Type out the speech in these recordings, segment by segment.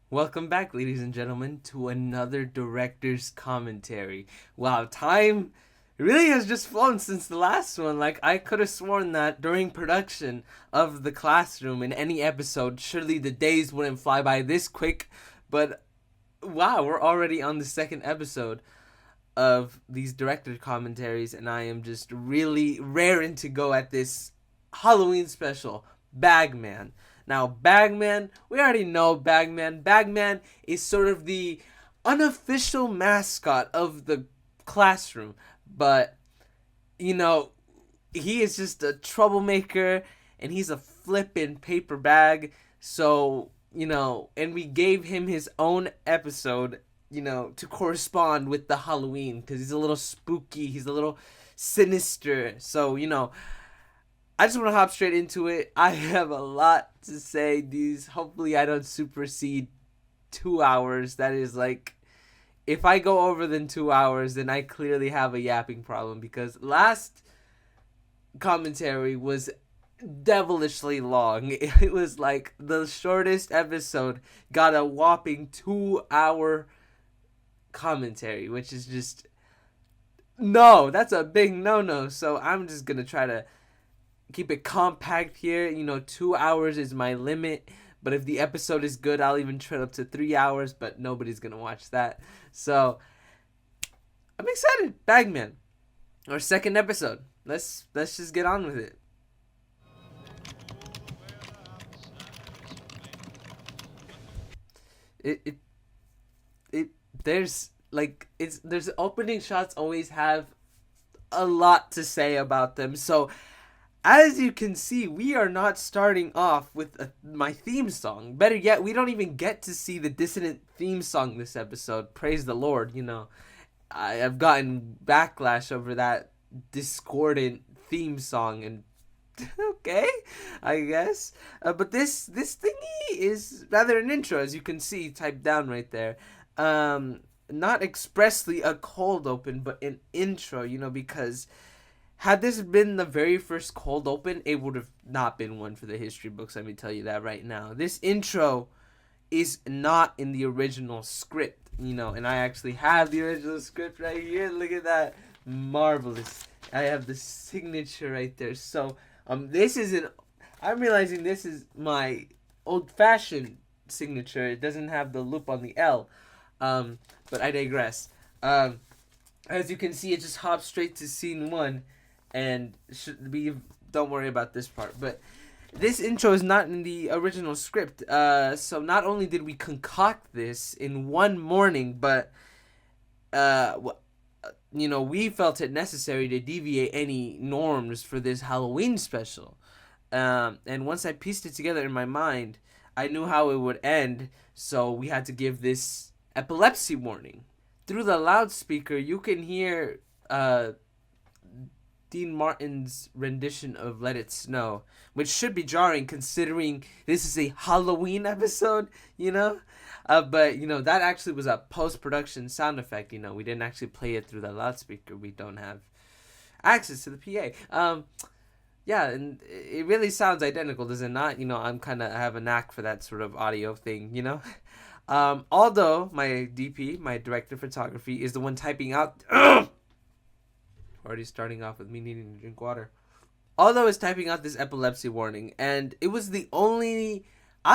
Welcome back, ladies and gentlemen, to another director's commentary. Wow, time really has just flown since the last one. Like, I could have sworn that during production of The Classroom in any episode, surely the days wouldn't fly by this quick. But wow, we're already on the second episode of these director commentaries, and I am just really raring to go at this Halloween special, Bagman. Now, Bagman, we already know Bagman. Bagman is sort of the unofficial mascot of the classroom, but you know, he is just a troublemaker and he's a flippin' paper bag. So, and we gave him his own episode, to correspond with the Halloween because he's a little spooky, he's a little sinister. So, I just want to hop straight into it. I have a lot to say. Hopefully, I don't supersede 2 hours. That is like, if I go over than 2 hours, then I clearly have a yapping problem because last commentary was devilishly long. It was like the shortest episode got a whopping 2 hour commentary, which is just no, that's a big no. So I'm just gonna try to keep it compact here. 2 hours is my limit. But if the episode is good, I'll even trim up to 3 hours. But nobody's gonna watch that. So I'm excited. Bagman, our second episode. Let's just get on with it. It it it there's like there's opening shots always have a lot to say about them. So as you can see, we are not starting off with my theme song. Better yet, we don't even get to see the dissonant theme song this episode. Praise the Lord, I've gotten backlash over that discordant theme song, and okay, I guess. But this thingy is rather an intro, as you can see typed down right there. Not expressly a cold open, but an intro, because had this been the very first cold open, it would have not been one for the history books. Let me tell you that right now. This intro is not in the original script, and I actually have the original script right here. Look at that. Marvelous. I have the signature right there. So, this isn't. I'm realizing this is my old fashioned signature. It doesn't have the loop on the L. But I digress. As you can see, it just hops straight to scene one. And don't worry about this part, but this intro is not in the original script. So not only did we concoct this in one morning, but we felt it necessary to deviate any norms for this Halloween special. And once I pieced it together in my mind, I knew how it would end. So we had to give this epilepsy warning. Through the loudspeaker, you can hear Dean Martin's rendition of Let It Snow, which should be jarring considering this is a Halloween episode, but, that actually was a post-production sound effect, we didn't actually play it through the loudspeaker. We don't have access to the PA. Yeah, and it really sounds identical, does it not? I'm kind of have a knack for that sort of audio thing, although my DP, my director of photography, is the one typing out... Already starting off with me needing to drink water. Although it's typing out this epilepsy warning, and I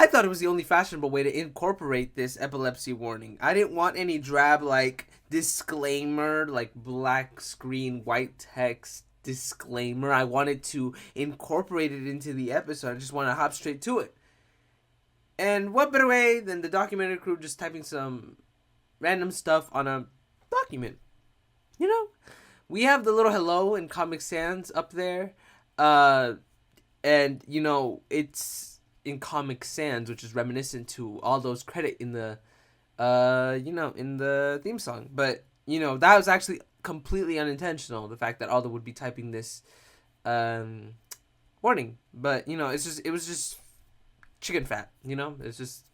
thought it was the only fashionable way to incorporate this epilepsy warning. I didn't want any drab, disclaimer, black screen, white text disclaimer. I wanted to incorporate it into the episode. I just want to hop straight to it. And what better way than the documentary crew just typing some random stuff on a document? We have the little hello in Comic Sans up there. And, it's in Comic Sans, which is reminiscent to all those credit in the, in the theme song. But, that was actually completely unintentional, the fact that Aldo would be typing this warning. But, it was just chicken fat, It's just,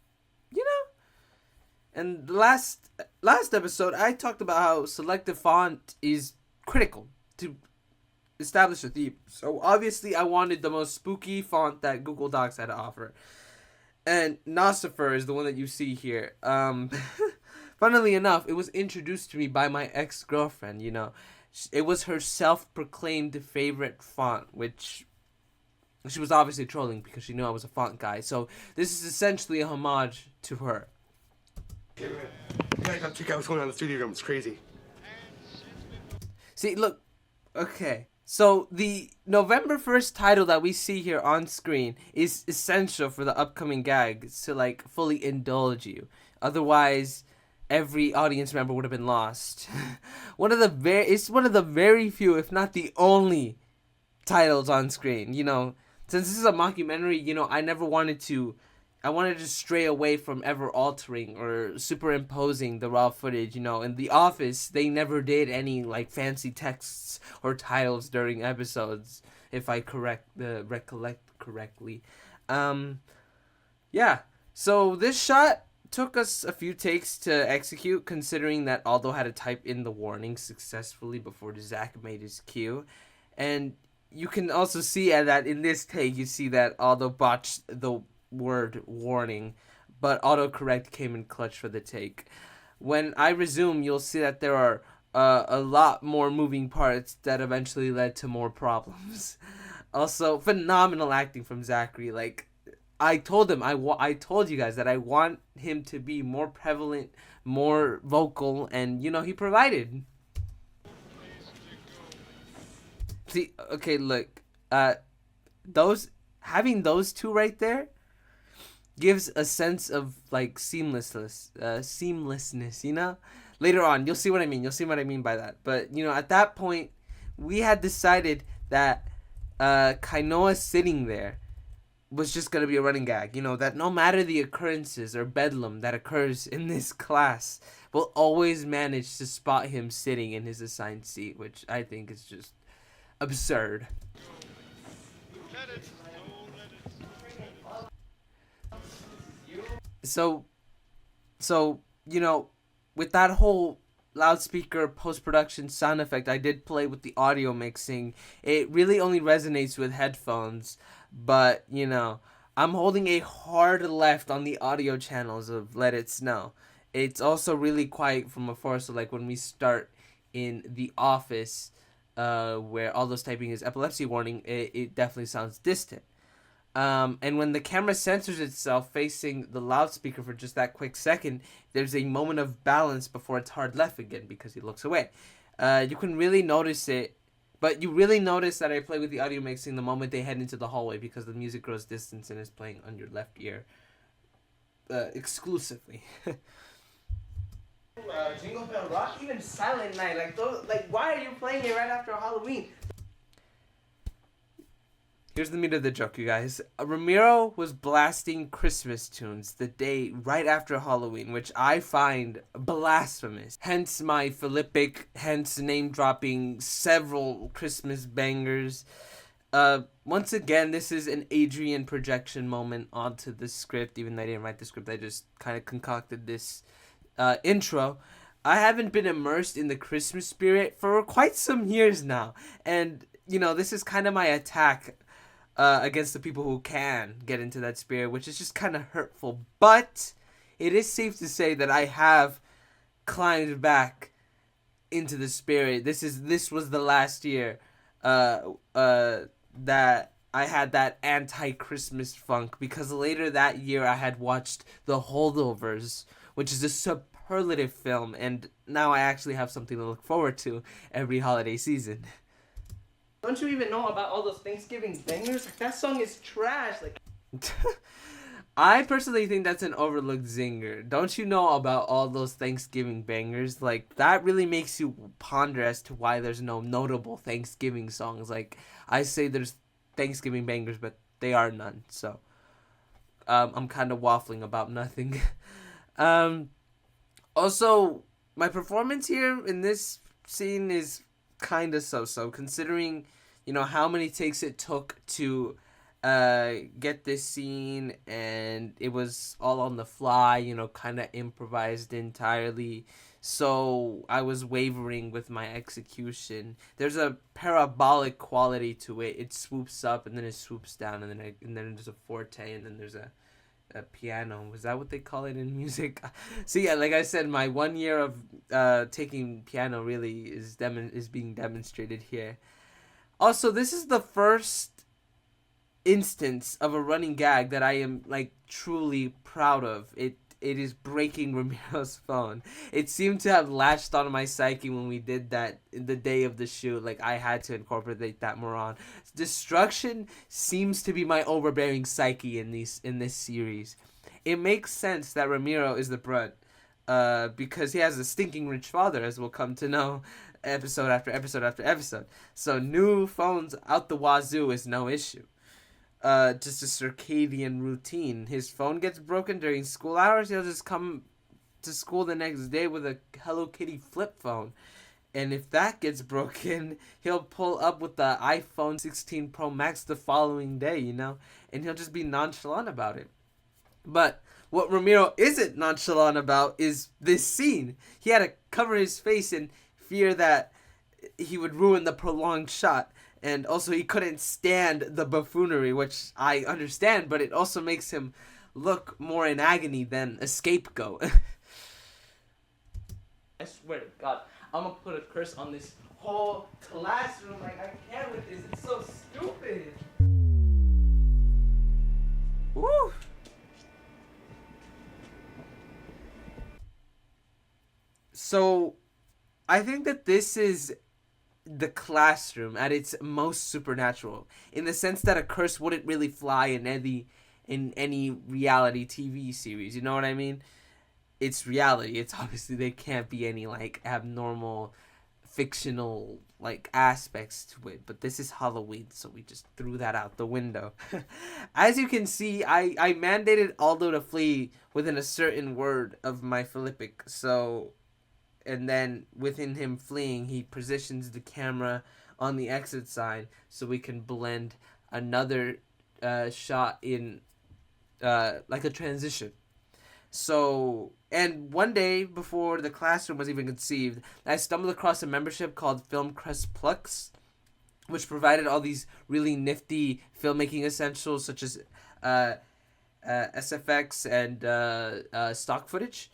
And the last episode, I talked about how selective font is critical to establish a theme. So obviously I wanted the most spooky font that Google Docs had to offer. And Nosifer is the one that you see here. Funnily enough, it was introduced to me by my ex-girlfriend, you know. It was her self-proclaimed favorite font, which she was obviously trolling because she knew I was a font guy. So this is essentially a homage to her. You guys gotta check out what's going on in the studio room. It's crazy. See, look. Okay. So the November 1st title that we see here on screen is essential for the upcoming gag to like fully indulge you. Otherwise, every audience member would have been lost. It's one of the very few, if not the only, titles on screen. You know, since this is a mockumentary, you know, I wanted to stray away from ever altering or superimposing the raw footage. You know, in The Office, they never did any like fancy texts or titles during episodes, if I recollect correctly. Yeah. So this shot took us a few takes to execute, considering that Aldo had to type in the warning successfully before Zach made his cue, and you can also see that in this take, you see that Aldo botched the word warning, but autocorrect came in clutch for the take. When I resume, you'll see that there are a lot more moving parts that eventually led to more problems. Also, phenomenal acting from Zachary. Like, I told him, I told you guys that I want him to be more prevalent, more vocal, and, you know, he provided. See, okay, look, having those two right there gives a sense of like seamlessness, you know. Later on, you'll see what I mean. You'll see what I mean by that. But you know, at that point, we had decided that Kainoa sitting there was just gonna be a running gag. You know, that no matter the occurrences or bedlam that occurs in this class, we'll always manage to spot him sitting in his assigned seat, which I think is just absurd. So, you know, with that whole loudspeaker post-production sound effect I did play with the audio mixing, it really only resonates with headphones. But, you know, I'm holding a hard left on the audio channels of Let It Snow. It's also really quiet from afar, so like when we start in The Office, where all those typing is epilepsy warning, it definitely sounds distant. And when the camera censors itself facing the loudspeaker for just that quick second, there's a moment of balance before it's hard left again because he looks away. You can really notice it, but you really notice that I play with the audio mixing the moment they head into the hallway because the music grows distance and is playing on your left ear exclusively. Jingle Bell Rock, even Silent Night, like those, like why are you playing it right after Halloween? Here's the meat of the joke, you guys. Ramiro was blasting Christmas tunes the day right after Halloween, which I find blasphemous. Hence my philippic, hence name-dropping several Christmas bangers. Once again, this is an Adrian projection moment onto the script. Even though I didn't write the script, I just kind of concocted this intro. I haven't been immersed in the Christmas spirit for quite some years now. And, you know, this is kind of my attack against the people who can get into that spirit, which is just kind of hurtful. But it is safe to say that I have climbed back into the spirit. This was the last year that I had that anti-Christmas funk, because later that year I had watched The Holdovers, which is a superlative film, and now I actually have something to look forward to every holiday season. Don't you even know about all those Thanksgiving bangers? Like, that song is trash. Like, I personally think that's an overlooked zinger. Don't you know about all those Thanksgiving bangers? Like, that really makes you ponder as to why there's no notable Thanksgiving songs. Like, I say there's Thanksgiving bangers, but they are none. So, I'm kind of waffling about nothing. Also, my performance here in this scene is kind of so-so, considering, you know, how many takes it took to get this scene, and it was all on the fly, you know, kind of improvised entirely. So I was wavering with my execution. There's a parabolic quality to it. It swoops up and then it swoops down, and then there's a forte, and then there's a a piano. Was that what they call it in music? So yeah, like I said, my 1 year of taking piano really is being demonstrated here. Also, this is the first instance of a running gag that I am like truly proud of. It is breaking Ramiro's phone. It seemed to have latched onto my psyche when we did that the day of the shoot. Like I had to incorporate that more on. Destruction seems to be my overbearing psyche in this series. It makes sense that Ramiro is the brunt, because he has a stinking rich father, as we'll come to know, episode after episode after episode. So new phones out the wazoo is no issue. Just a circadian routine. His phone gets broken during school hours. He'll just come to school the next day with a Hello Kitty flip phone. And if that gets broken, he'll pull up with the iPhone 16 Pro Max the following day, and he'll just be nonchalant about it. But what Ramiro isn't nonchalant about is this scene. He had to cover his face in fear that he would ruin the prolonged shot. And also, he couldn't stand the buffoonery, which I understand, but it also makes him look more in agony than a scapegoat. I swear to God, I'm gonna put a curse on this whole classroom. Like, I can't with this. It's so stupid. Woo! So, I think that this is the classroom at its most supernatural, in the sense that a curse wouldn't really fly in any reality TV series. You know what I mean? It's reality. It's obviously there can't be any like abnormal fictional like aspects to it, but this is Halloween, so we just threw that out the window. As you can see, I mandated Aldo to flee within a certain word of my Philippic, so and then within him fleeing, he positions the camera on the exit sign so we can blend another shot in like a transition. So, and one day before the classroom was even conceived, I stumbled across a membership called Film Crest Plus, which provided all these really nifty filmmaking essentials such as SFX and stock footage.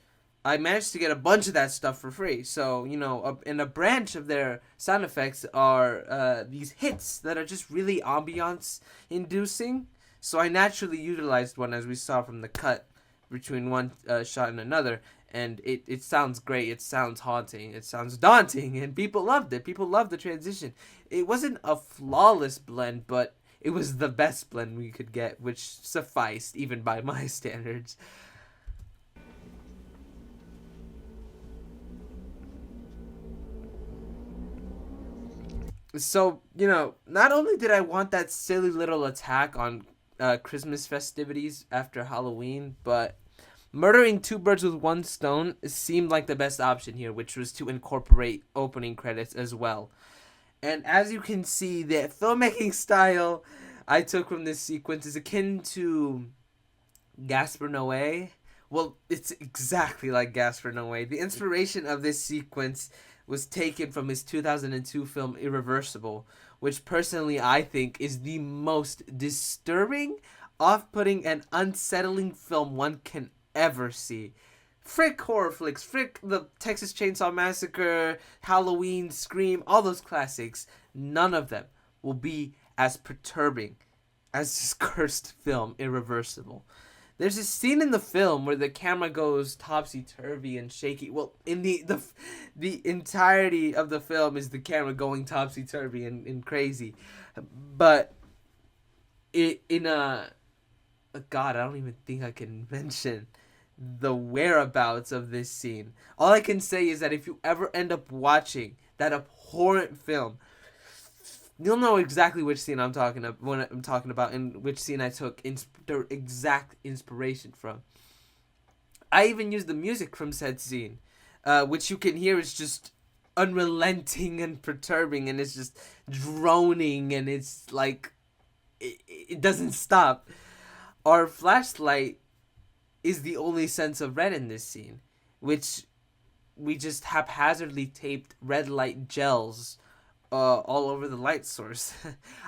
I managed to get a bunch of that stuff for free. So, in a branch of their sound effects are these hits that are just really ambiance inducing. So I naturally utilized one, as we saw from the cut between one shot and another. And it sounds great. It sounds haunting. It sounds daunting. And people loved it. People loved the transition. It wasn't a flawless blend, but it was the best blend we could get, which sufficed even by my standards. So, not only did I want that silly little attack on Christmas festivities after Halloween, but murdering two birds with one stone seemed like the best option here, which was to incorporate opening credits as well. And as you can see, the filmmaking style I took from this sequence is akin to Gaspar Noé. Well, it's exactly like Gaspar Noé. The inspiration of this sequence was taken from his 2002 film Irreversible, which personally I think is the most disturbing, off-putting, and unsettling film one can ever see. Frick horror flicks, frick the Texas Chainsaw Massacre, Halloween, Scream, all those classics. None of them will be as perturbing as this cursed film Irreversible. There's a scene in the film where the camera goes topsy-turvy and shaky. Well, in the entirety of the film is the camera going topsy-turvy and crazy. But God, I don't even think I can mention the whereabouts of this scene. All I can say is that if you ever end up watching that abhorrent film, you'll know exactly which scene I'm talking about when I'm talking about, and which scene I took the exact inspiration from. I even used the music from said scene, which you can hear is just unrelenting and perturbing, and it's just droning, and it's like it doesn't stop. Our flashlight is the only sense of red in this scene, which we just haphazardly taped red light gels all over the light source.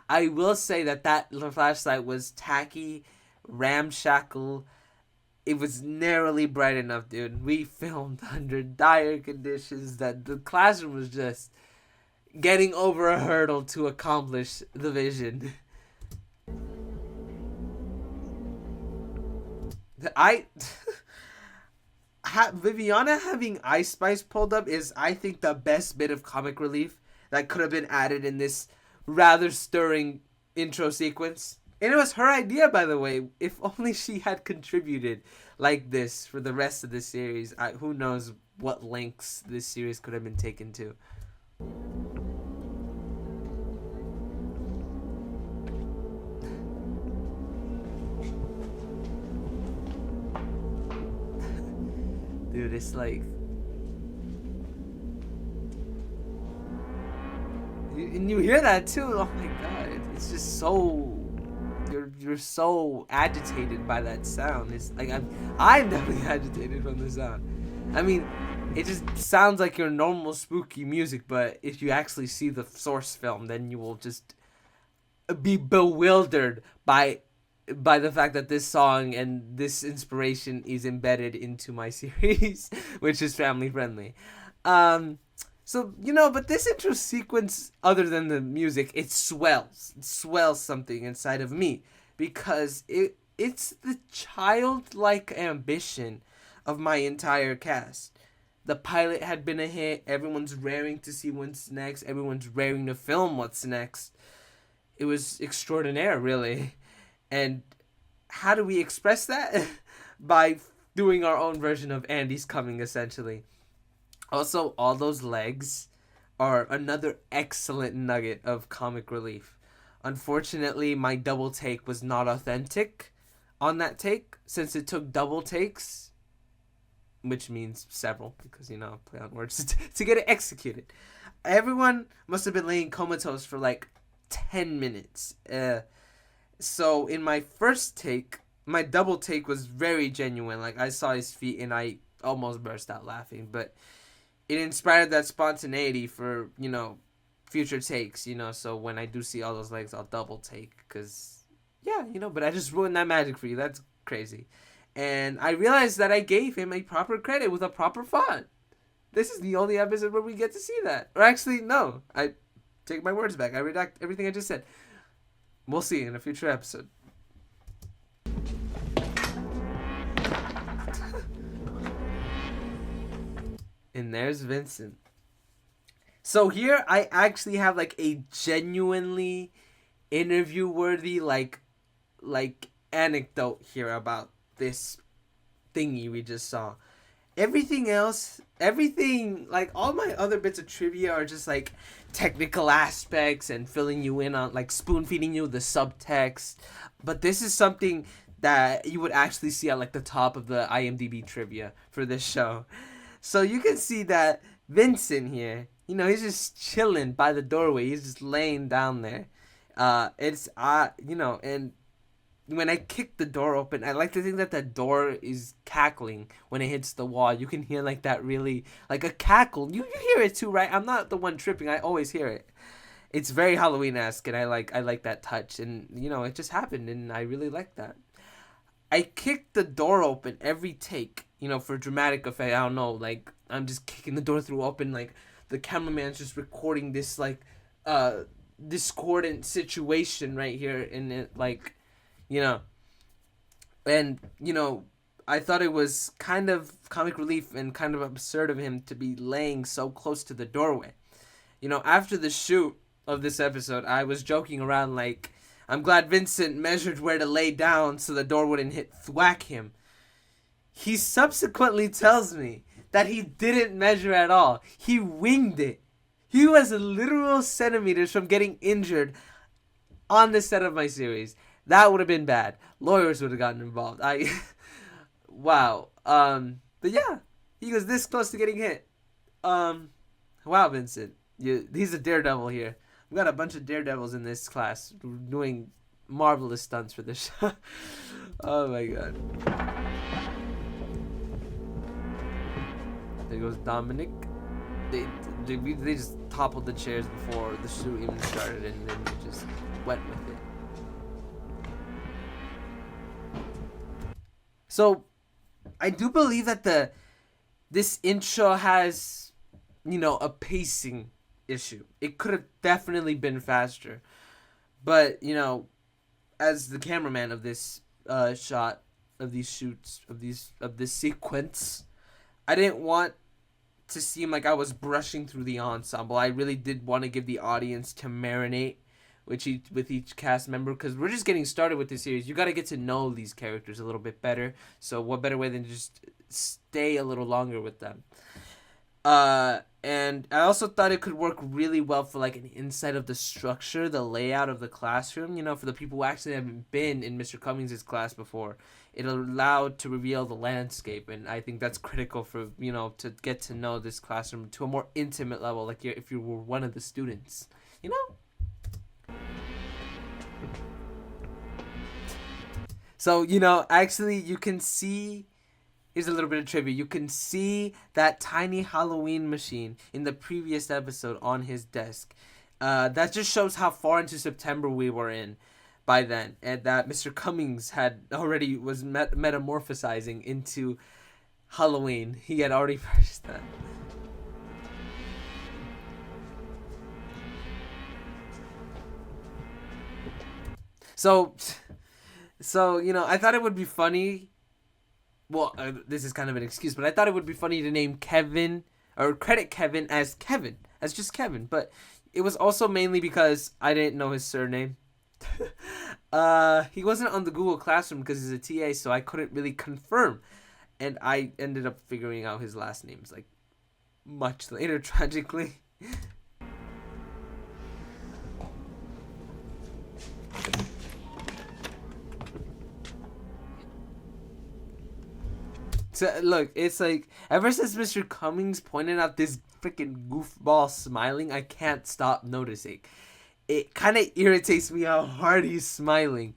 I will say that flashlight was tacky, ramshackle, it was narrowly bright enough, dude. We filmed under dire conditions that the classroom was just getting over a hurdle to accomplish the vision. Viviana having Ice Spice pulled up is, I think, the best bit of comic relief that could have been added in this rather stirring intro sequence. And it was her idea, by the way. If only she had contributed like this for the rest of the series, who knows what lengths this series could have been taken to. Dude, it's like... And you hear that too. Oh my god. It's just so... You're so agitated by that sound. It's like I'm definitely agitated from the sound. I mean, it just sounds like your normal spooky music, but if you actually see the source film, then you will just be bewildered by the fact that this song and this inspiration is embedded into my series, which is family friendly. So, but this intro sequence, other than the music, it swells something inside of me, because it's the childlike ambition of my entire cast. The pilot had been a hit. Everyone's raring to see what's next. Everyone's raring to film what's next. It was extraordinaire, really. And how do we express that? By doing our own version of Andy's Coming, essentially. Also, all those legs are another excellent nugget of comic relief. Unfortunately, my double take was not authentic on that take, since it took double takes, which means several, because, play on words, to get it executed. Everyone must have been laying comatose for like 10 minutes. So in my first take, my double take was very genuine. Like, I saw his feet and I almost burst out laughing, but it inspired that spontaneity for, future takes, so when I do see all those legs, I'll double take, because, but I just ruined that magic for you. That's crazy. And I realized that I gave him a proper credit with a proper font. This is the only episode where we get to see that. Or actually, no, I take my words back. I redact everything I just said. We'll see in a future episode. And there's Vincent. So here I actually have like a genuinely interview-worthy like anecdote here about this thingy we just saw. Everything else, like all my other bits of trivia are just like technical aspects and filling you in on, like, spoon feeding you the subtext. But this is something that you would actually see at like the top of the IMDb trivia for this show. So you can see that Vincent here, he's just chilling by the doorway. He's just laying down there. And when I kick the door open, I like to think that the door is cackling when it hits the wall. You can hear like that really, like a cackle. You hear it too, right? I'm not the one tripping. I always hear it. It's very Halloween-esque, and I like that touch. And, it just happened, and I really like that. I kick the door open every take, for dramatic effect. I don't know, like, I'm just kicking the door through open, like, the cameraman's just recording this, like, discordant situation right here, and it, like, and, I thought it was kind of comic relief and kind of absurd of him to be laying so close to the doorway. After the shoot of this episode, I was joking around, like, I'm glad Vincent measured where to lay down so the door wouldn't thwack him. He subsequently tells me that he didn't measure at all. He winged it. He was literal centimeters from getting injured on the set of my series. That would have been bad. Lawyers would have gotten involved. Wow. But yeah, he was this close to getting hit. Wow, Vincent. He's a daredevil here. We've got a bunch of daredevils in this class doing marvelous stunts for this show. Oh my god. There goes Dominic. They just toppled the chairs before the shoot even started, and then they just went with it. So, I do believe that this intro has, a pacing issue. It could have definitely been faster. But, as the cameraman of this shot, of these shoots, of this sequence, I didn't want to seem like I was brushing through the ensemble. I really did want to give the audience to marinate with each cast member, because we're just getting started with this series. You got to get to know these characters a little bit better. So what better way than to just stay a little longer with them? And I also thought it could work really well for like an insight of the structure, the layout of the classroom. For the people who actually haven't been in Mr. Cummings' class before, it allowed to reveal the landscape, and I think that's critical for to get to know this classroom to a more intimate level, like if you were one of the students. So actually, you can see. Here's a little bit of trivia. You can see that tiny Halloween machine in the previous episode on his desk. That just shows how far into September we were in by then, and that Mr. Cummings was metamorphosizing into Halloween. He had already purchased that. So I thought it would be funny. Well, this is kind of an excuse, but I thought it would be funny to name Kevin, or credit Kevin as just Kevin. But it was also mainly because I didn't know his surname. He wasn't on the Google Classroom because he's a TA, so I couldn't really confirm. And I ended up figuring out his last names like much later, tragically. So, look, it's like, ever since Mr. Cummings pointed out this freaking goofball smiling, I can't stop noticing. It kind of irritates me how hard he's smiling.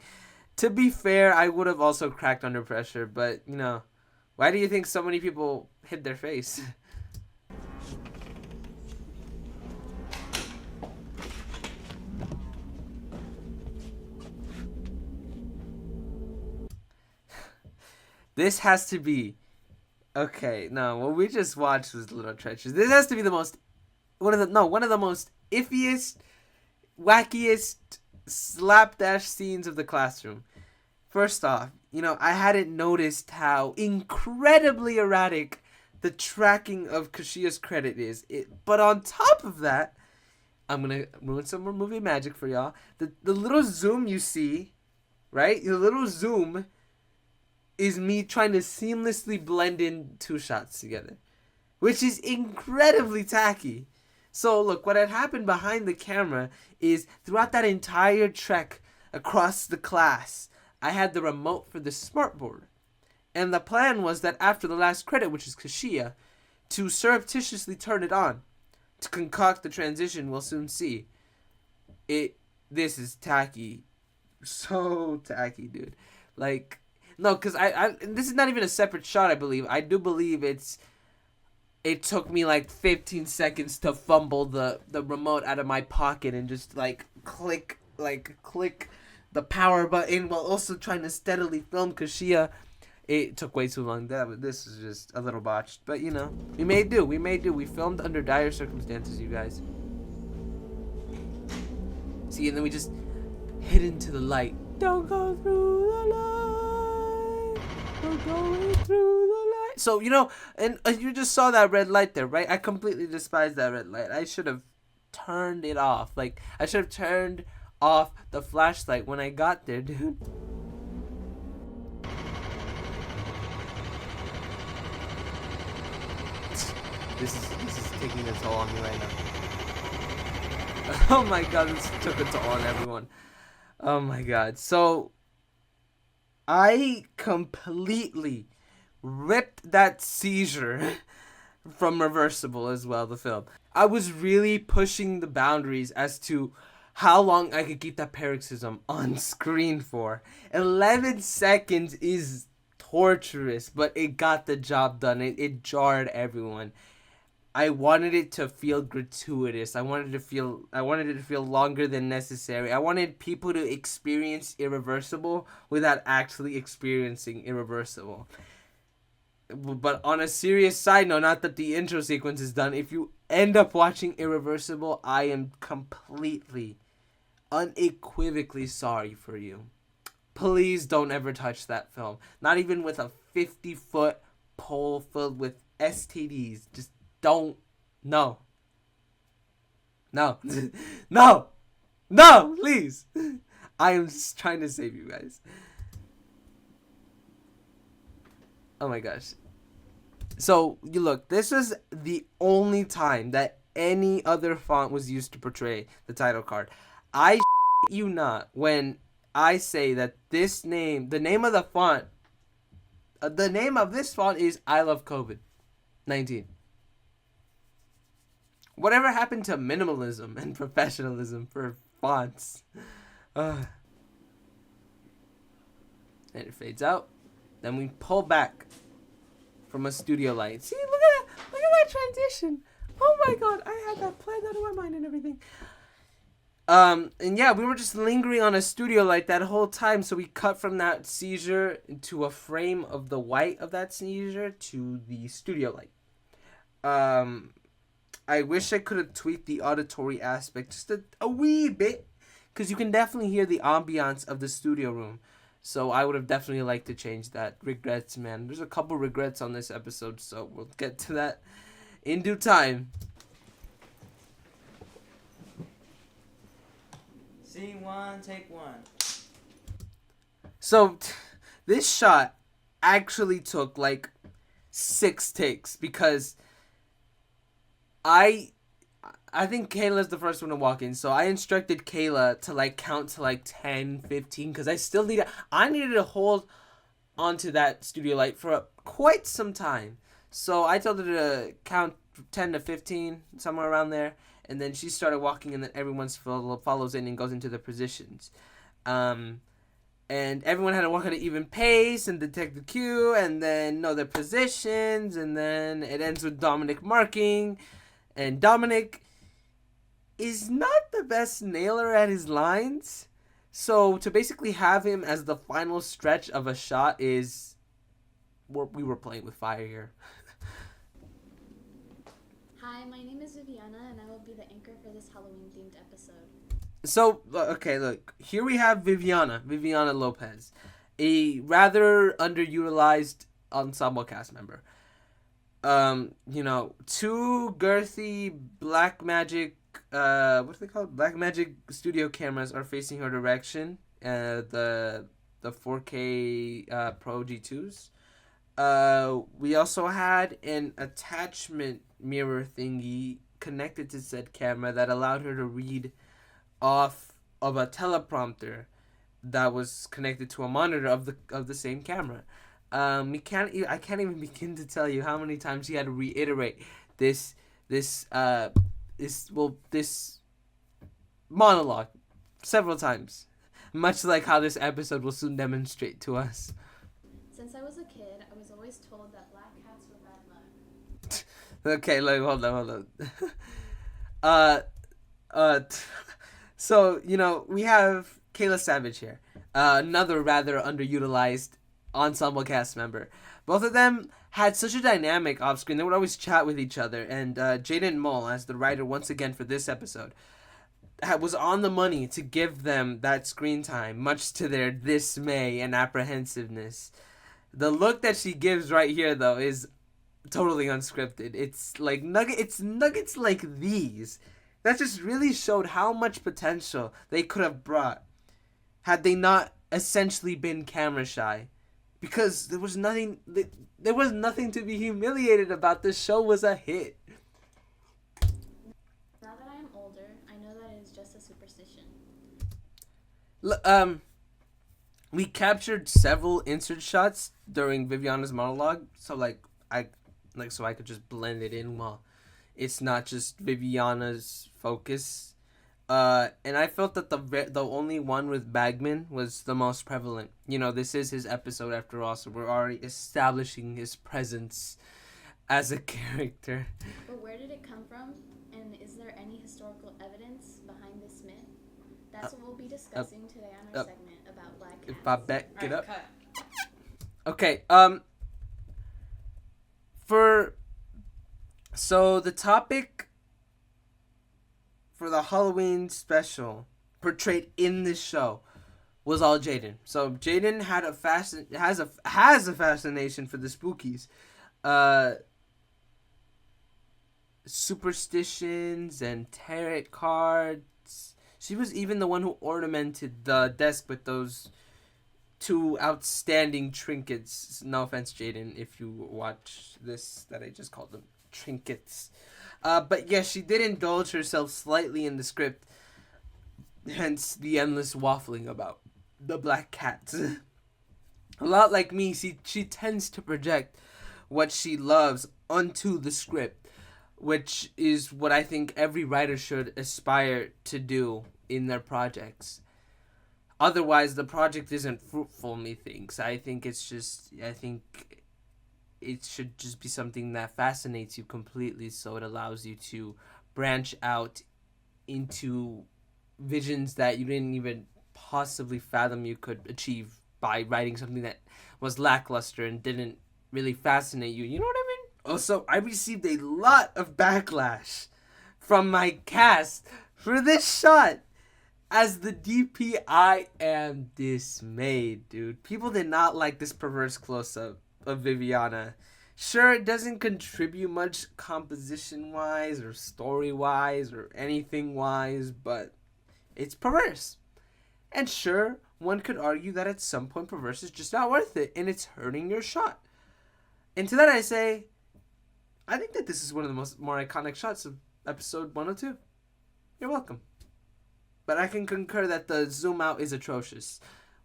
To be fair, I would have also cracked under pressure, but, why do you think so many people hid their face? This has to be... Okay, no, what we just watched was a little treacherous. This has to be one of the most iffiest, wackiest, slapdash scenes of the classroom. First off, I hadn't noticed how incredibly erratic the tracking of Kashia's credit is. But on top of that, I'm gonna ruin some more movie magic for y'all. The little zoom you see, right? The little zoom is me trying to seamlessly blend in two shots together, which is incredibly tacky. So look, what had happened behind the camera is throughout that entire trek across the class, I had the remote for the smartboard. And the plan was that after the last credit, which is Kashia, to surreptitiously turn it on. To concoct the transition we'll soon see. This is tacky. So tacky, dude. Like... No, because this is not even a separate shot, I believe. I do believe it took me like 15 seconds to fumble the remote out of my pocket and just click the power button while also trying to steadily film Kashia. It took way too long. This is just a little botched. But, we made do. We filmed under dire circumstances, you guys. See, and then we just hid into the light. Don't go through the light. We're going through the light. So, and you just saw that red light there, right? I completely despise that red light. I should have turned it off. I should have turned off the flashlight when I got there, dude. This is taking a toll on me right now. Oh my god, this took a toll on everyone. Oh my god. So... I completely ripped that seizure from Irreversible as well, the film. I was really pushing the boundaries as to how long I could keep that paroxysm on screen for. 11 seconds is torturous, but it got the job done. It jarred everyone. I wanted it to feel gratuitous. I wanted it to feel longer than necessary. I wanted people to experience Irreversible without actually experiencing Irreversible. But on a serious side note, not that the intro sequence is done, if you end up watching Irreversible, I am completely, unequivocally sorry for you. Please don't ever touch that film. Not even with a 50-foot pole filled with STDs. Just don't. No. No. No. No, please. I am just trying to save you guys. Oh my gosh. So, you look, this is the only time that any other font was used to portray the title card. I you not when I say that this name, the name of the font, the name of this font is I Love COVID-19. Whatever happened to minimalism and professionalism for fonts? And it fades out. Then we pull back from a studio light. See, look at that transition. Oh my god, I had that planned out of my mind and everything. And yeah, we were just lingering on a studio light that whole time, so we cut from that seizure into a frame of the white of that seizure to the studio light. I wish I could have tweaked the auditory aspect just a wee bit, because you can definitely hear the ambiance of the studio room. So I would have definitely liked to change that. Regrets, man. There's a couple regrets on this episode, so we'll get to that in due time. Scene 1, take 1. So this shot actually took like 6 takes, because I think Kayla's the first one to walk in, so I instructed Kayla to like count to like 10, 15, because I needed to hold onto that studio light for quite some time. So I told her to count 10 to 15, somewhere around there, and then she started walking, and then everyone follows in and goes into their positions. And everyone had to walk at an even pace and detect the cue, and then know their positions, and then it ends with Dominic marking, and Dominic is not the best nailer at his lines. So to basically have him as the final stretch of a shot is... we were playing with fire here. Hi, my name is Viviana, and I will be the anchor for this Halloween-themed episode. So, okay, look. Here we have Viviana Lopez, a rather underutilized ensemble cast member. Two girthy Blackmagic, what are they called? Blackmagic studio cameras are facing her direction. The 4K Pro G2s. We also had an attachment mirror thingy connected to said camera that allowed her to read off of a teleprompter that was connected to a monitor of the same camera. I can't even begin to tell you how many times he had to reiterate this monologue several times, much like how this episode will soon demonstrate to us. Since I was a kid, I was always told that black cats were bad luck. Okay, like hold on. So we have Kayla Savage here, another rather underutilized ensemble cast member. Both of them had such a dynamic off screen. They would always chat with each other. And Jaden Mull, as the writer once again for this episode, was on the money to give them that screen time, much to their dismay and apprehensiveness. The look that she gives right here, though, is totally unscripted. It's like nuggets like these that just really showed how much potential they could have brought had they not essentially been camera shy. Because there was nothing to be humiliated about. This show was a hit. Now that I am older, I know that it is just a superstition. We captured several insert shots during Viviana's monologue, so so I could just blend it in while it's not just Viviana's focus. And I felt that the only one with Bagman was the most prevalent. This is his episode after all, so we're already establishing his presence as a character. But where did it come from? And is there any historical evidence behind this myth? That's what we'll be discussing today on our segment about black cats. If I back it up. Cut. Okay, So the topic for the Halloween special portrayed in this show was all Jaden. So Jaden has a fascination for the spookies, superstitions and tarot cards. She was even the one who ornamented the desk with those two outstanding trinkets. No offense, Jaden, if you watch this, that I just called them trinkets. But yes, she did indulge herself slightly in the script, hence the endless waffling about the black cat. A lot like me, she tends to project what she loves onto the script, which is what I think every writer should aspire to do in their projects. Otherwise, the project isn't fruitful, methinks. I think it should just be something that fascinates you completely, so it allows you to branch out into visions that you didn't even possibly fathom you could achieve by writing something that was lackluster and didn't really fascinate you. You know what I mean? Also, I received a lot of backlash from my cast for this shot. As the DP, I am dismayed, dude. People did not like this perverse close-up of Viviana. Sure, it doesn't contribute much composition-wise or story-wise or anything-wise, but it's perverse. And sure, one could argue that at some point perverse is just not worth it, and it's hurting your shot. And to that I say, I think that this is one of the more iconic shots of episode 102. You're welcome. But I can concur that the zoom out is atrocious.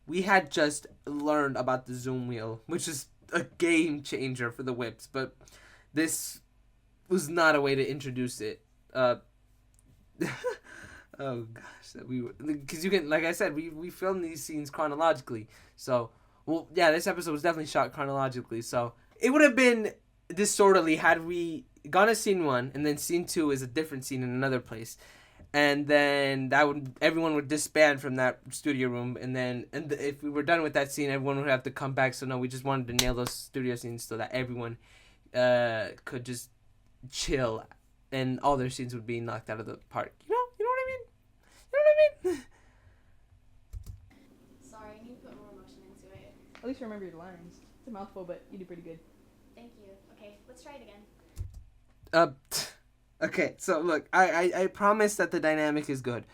We had just learned about the zoom wheel, which is a game changer for the whips, but this was not a way to introduce it. Oh gosh, because you can, like I said, we filmed these scenes chronologically. So, well, yeah, this episode was definitely shot chronologically. So it would have been disorderly had we gone to scene 1 and then scene 2 is a different scene in another place. And then everyone would disband from that studio room, and if we were done with that scene, everyone would have to come back. So no, we just wanted to nail those studio scenes so that everyone could just chill, and all their scenes would be knocked out of the park. You know what I mean? You know what I mean? Sorry, I need to put more emotion into it. At least remember your lines. It's a mouthful, but you did pretty good. Thank you. Okay, let's try it again. Okay, so look, I promise that the dynamic is good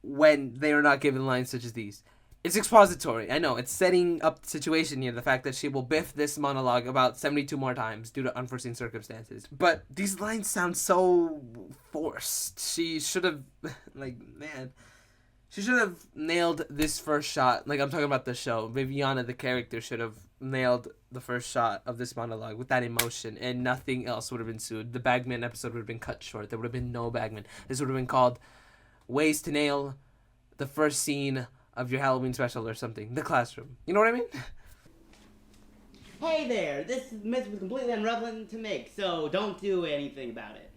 when they are not given lines such as these. It's expository. I know, it's setting up the situation here, the fact that she will biff this monologue about 72 more times due to unforeseen circumstances. But these lines sound so forced. She should have, she should have nailed this first shot. Like, I'm talking about the show. Viviana, the character, should have nailed the first shot of this monologue with that emotion, and nothing else would have ensued. The Bagman episode would have been cut short. There would have been no Bagman. This would have been called Ways to Nail the First Scene of Your Halloween Special or something. The Classroom. You know what I mean? Hey there, this myth was completely unraveling to make, so don't do anything about it.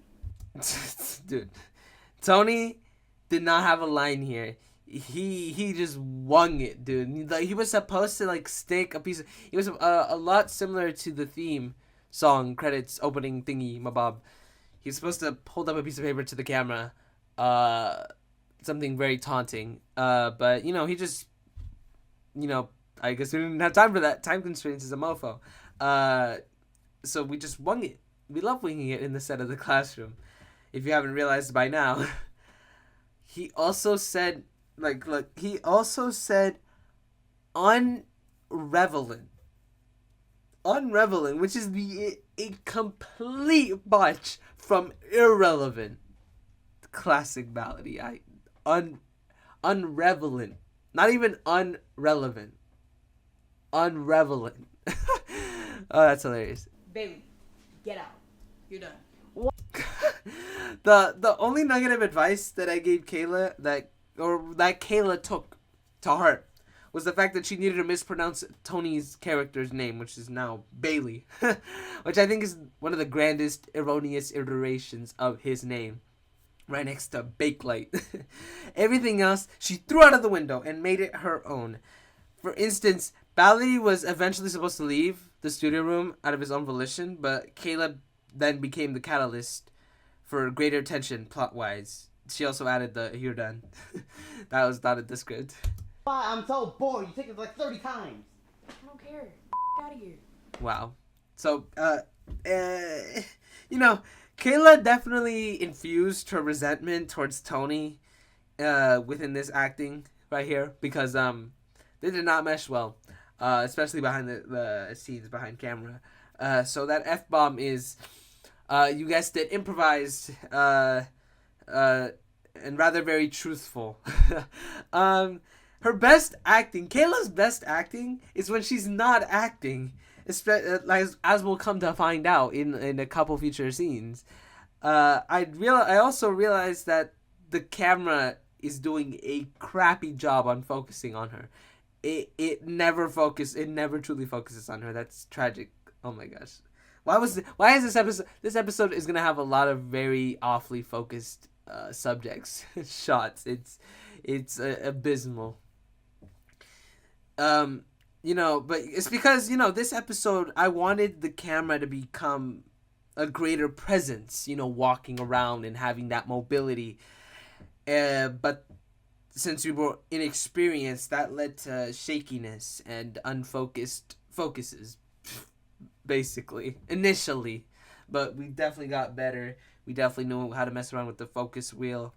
Dude, Tony did not have a line here. He just wung it, dude. Like, he was supposed to stick a piece of. It was a lot similar to the theme song credits opening thingy, mabob. He was supposed to hold up a piece of paper to the camera, something very taunting. But he just, I guess we didn't have time for that. Time constraints is a mofo. So we just wung it. We love winging it in the set of The Classroom. If you haven't realized by now, he also said. He also said unrevelant, which is a complete botch from irrelevant. Classic ballady. Unrevelant. Not even unrelevant. Unrevelant. Oh, that's hilarious. Bailey, get out. You're done. The only nugget of advice that I gave Kayla that Kayla took to heart was the fact that she needed to mispronounce Tony's character's name, which is now Bailey, which I think is one of the grandest erroneous iterations of his name, right next to Bakelite. Everything else she threw out of the window and made it her own. For instance, Baladi was eventually supposed to leave the studio room out of his own volition, but Caleb then became the catalyst for greater tension plot-wise. She also added the "you're done." That was not in the script. Why? I'm so bored. You take it like 30 times. I don't care. Out of here. Wow. So, Kayla definitely infused her resentment towards Tony within this acting right here because they did not mesh well, especially behind the scenes behind camera. So that F-bomb is, you guessed it, improvised and rather very truthful. Her best acting, Kayla's best acting, is when she's not acting. As we'll come to find out in a couple future scenes. I also realized that the camera is doing a crappy job on focusing on her. It never truly focuses on her. That's tragic. Oh my gosh. Why is this episode? This episode is gonna have a lot of very awfully focused subjects, shots. It's abysmal. But it's because, this episode, I wanted the camera to become a greater presence, walking around and having that mobility. But since we were inexperienced, that led to shakiness and unfocused focuses, basically, initially. But we definitely got better. We definitely knew how to mess around with the focus wheel.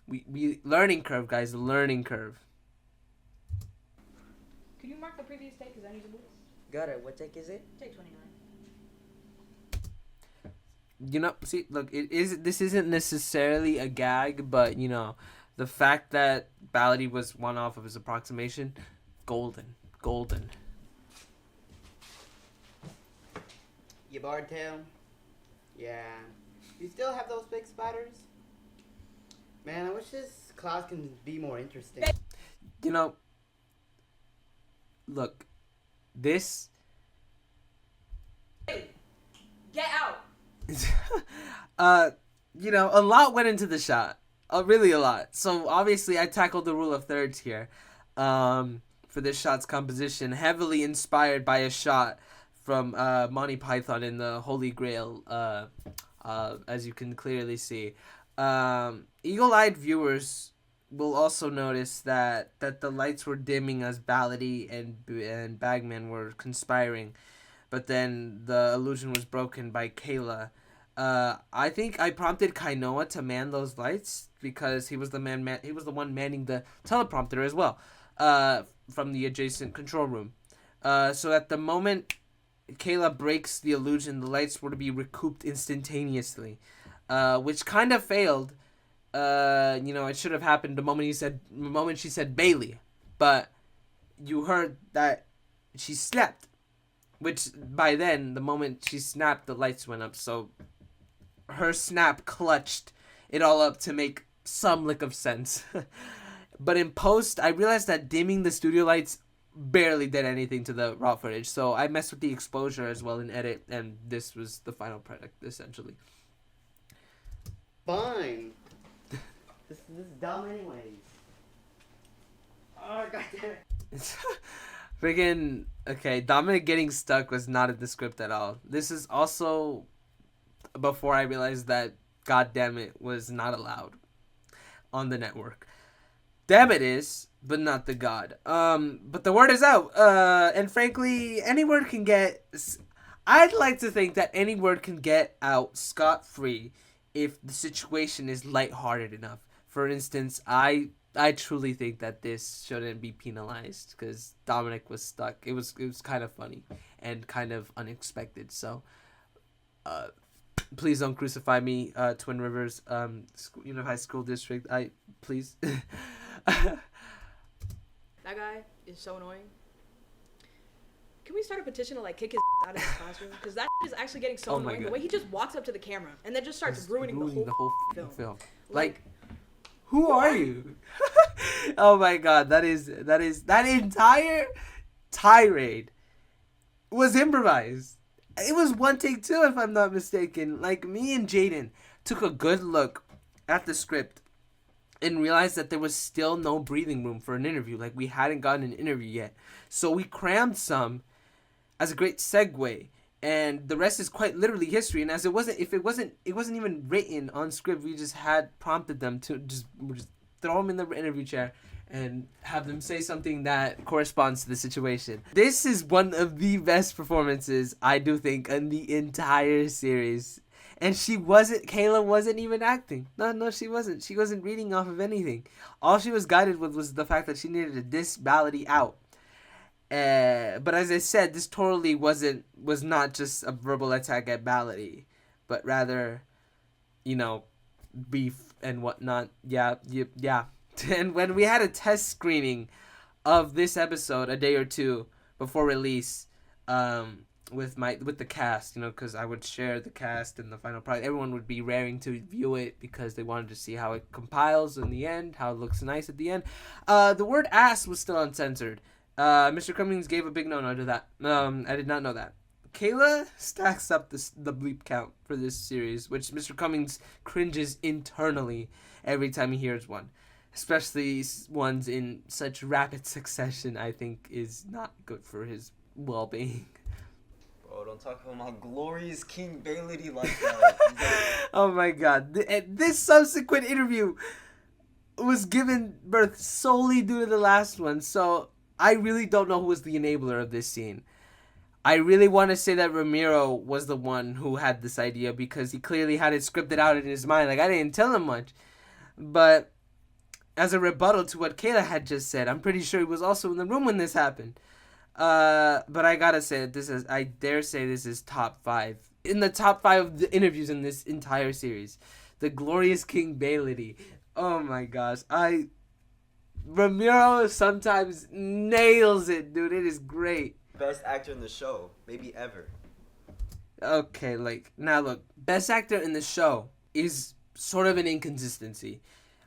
We learning curve, guys, learning curve. Could you mark the previous take? Because I need to bliss. Got it. What take is it? Take 29. See, look, this isn't necessarily a gag, but, the fact that Baladi was one off of his approximation, golden. You bored, Tail? Yeah. You still have those big spiders? Man, I wish this class can be more interesting. Look, this... Hey, get out! a lot went into the shot. Really a lot. So, obviously, I tackled the rule of thirds here for this shot's composition, heavily inspired by a shot from Monty Python in the Holy Grail, as you can clearly see. Eagle-eyed viewers will also notice that the lights were dimming as Baladi and Bagman were conspiring, but then the illusion was broken by Kayla. I think I prompted Kainoa to man those lights because he was the one manning the teleprompter as well, from the adjacent control room. So at the moment Kayla breaks the illusion, the lights were to be recouped instantaneously, which kind of failed. It should have happened the moment she said Bailey, but you heard that she snapped, which by then, the moment she snapped, the lights went up, so her snap clutched it all up to make some lick of sense. But in post, I realized that dimming the studio lights barely did anything to the raw footage, so I messed with the exposure as well in edit, and this was the final product, essentially. Fine. This is dumb anyways. Oh, goddammit. Friggin', okay, Dominic getting stuck was not in the script at all. This is also before I realized that goddammit was not allowed on the network. Damn it is, but not the god. But the word is out. And frankly, any word can get... I'd like to think that any word can get out scot-free if the situation is lighthearted enough. For instance, I truly think that this shouldn't be penalized because Dominic was stuck. It was kind of funny and kind of unexpected. So, please don't crucify me, Twin Rivers, Unified School District. Please. That guy is so annoying. Can we start a petition to kick his out of his classroom? Because that is actually getting so annoying. God. The way he just walks up to the camera and then just starts ruining the whole film. Who are you? Oh my god, that entire tirade was improvised. It was one take too, if I'm not mistaken. Me and Jaden took a good look at the script and realized that there was still no breathing room for an interview. Like, we hadn't gotten an interview yet. So we crammed some as a great segue. And the rest is quite literally history. And as it wasn't even written on script. We just had prompted them to just throw them in the interview chair and have them say something that corresponds to the situation. This is one of the best performances, I do think, in the entire series. And Kayla wasn't even acting. No, she wasn't. She wasn't reading off of anything. All she was guided with was the fact that she needed to diss Ballady out. But as I said, this totally was not just a verbal attack at Ballady, but rather, beef and whatnot. Yeah. And when we had a test screening of this episode a day or two before release, with the cast, because I would share the cast in the final product. Everyone would be raring to view it because they wanted to see how it compiles in the end, how it looks nice at the end. The word ass was still uncensored. Mr. Cummings gave a big no-no to that. I did not know that. Kayla stacks up the bleep count for this series, which Mr. Cummings cringes internally every time he hears one. Especially ones in such rapid succession, I think is not good for his well-being. Bro, don't talk about my glorious King Bailey like that. Oh my god. This subsequent interview was given birth solely due to the last one, so I really don't know who was the enabler of this scene. I really want to say that Ramiro was the one who had this idea because he clearly had it scripted out in his mind. Like, I didn't tell him much. But as a rebuttal to what Kayla had just said, I'm pretty sure he was also in the room when this happened. But I gotta say that I dare say this is top 5. In the top 5 of the interviews in this entire series. The glorious King Bailey. Oh my gosh. Ramiro sometimes nails it, dude. It is great. Best actor in the show, maybe ever. Okay, now look, best actor in the show is sort of an inconsistency.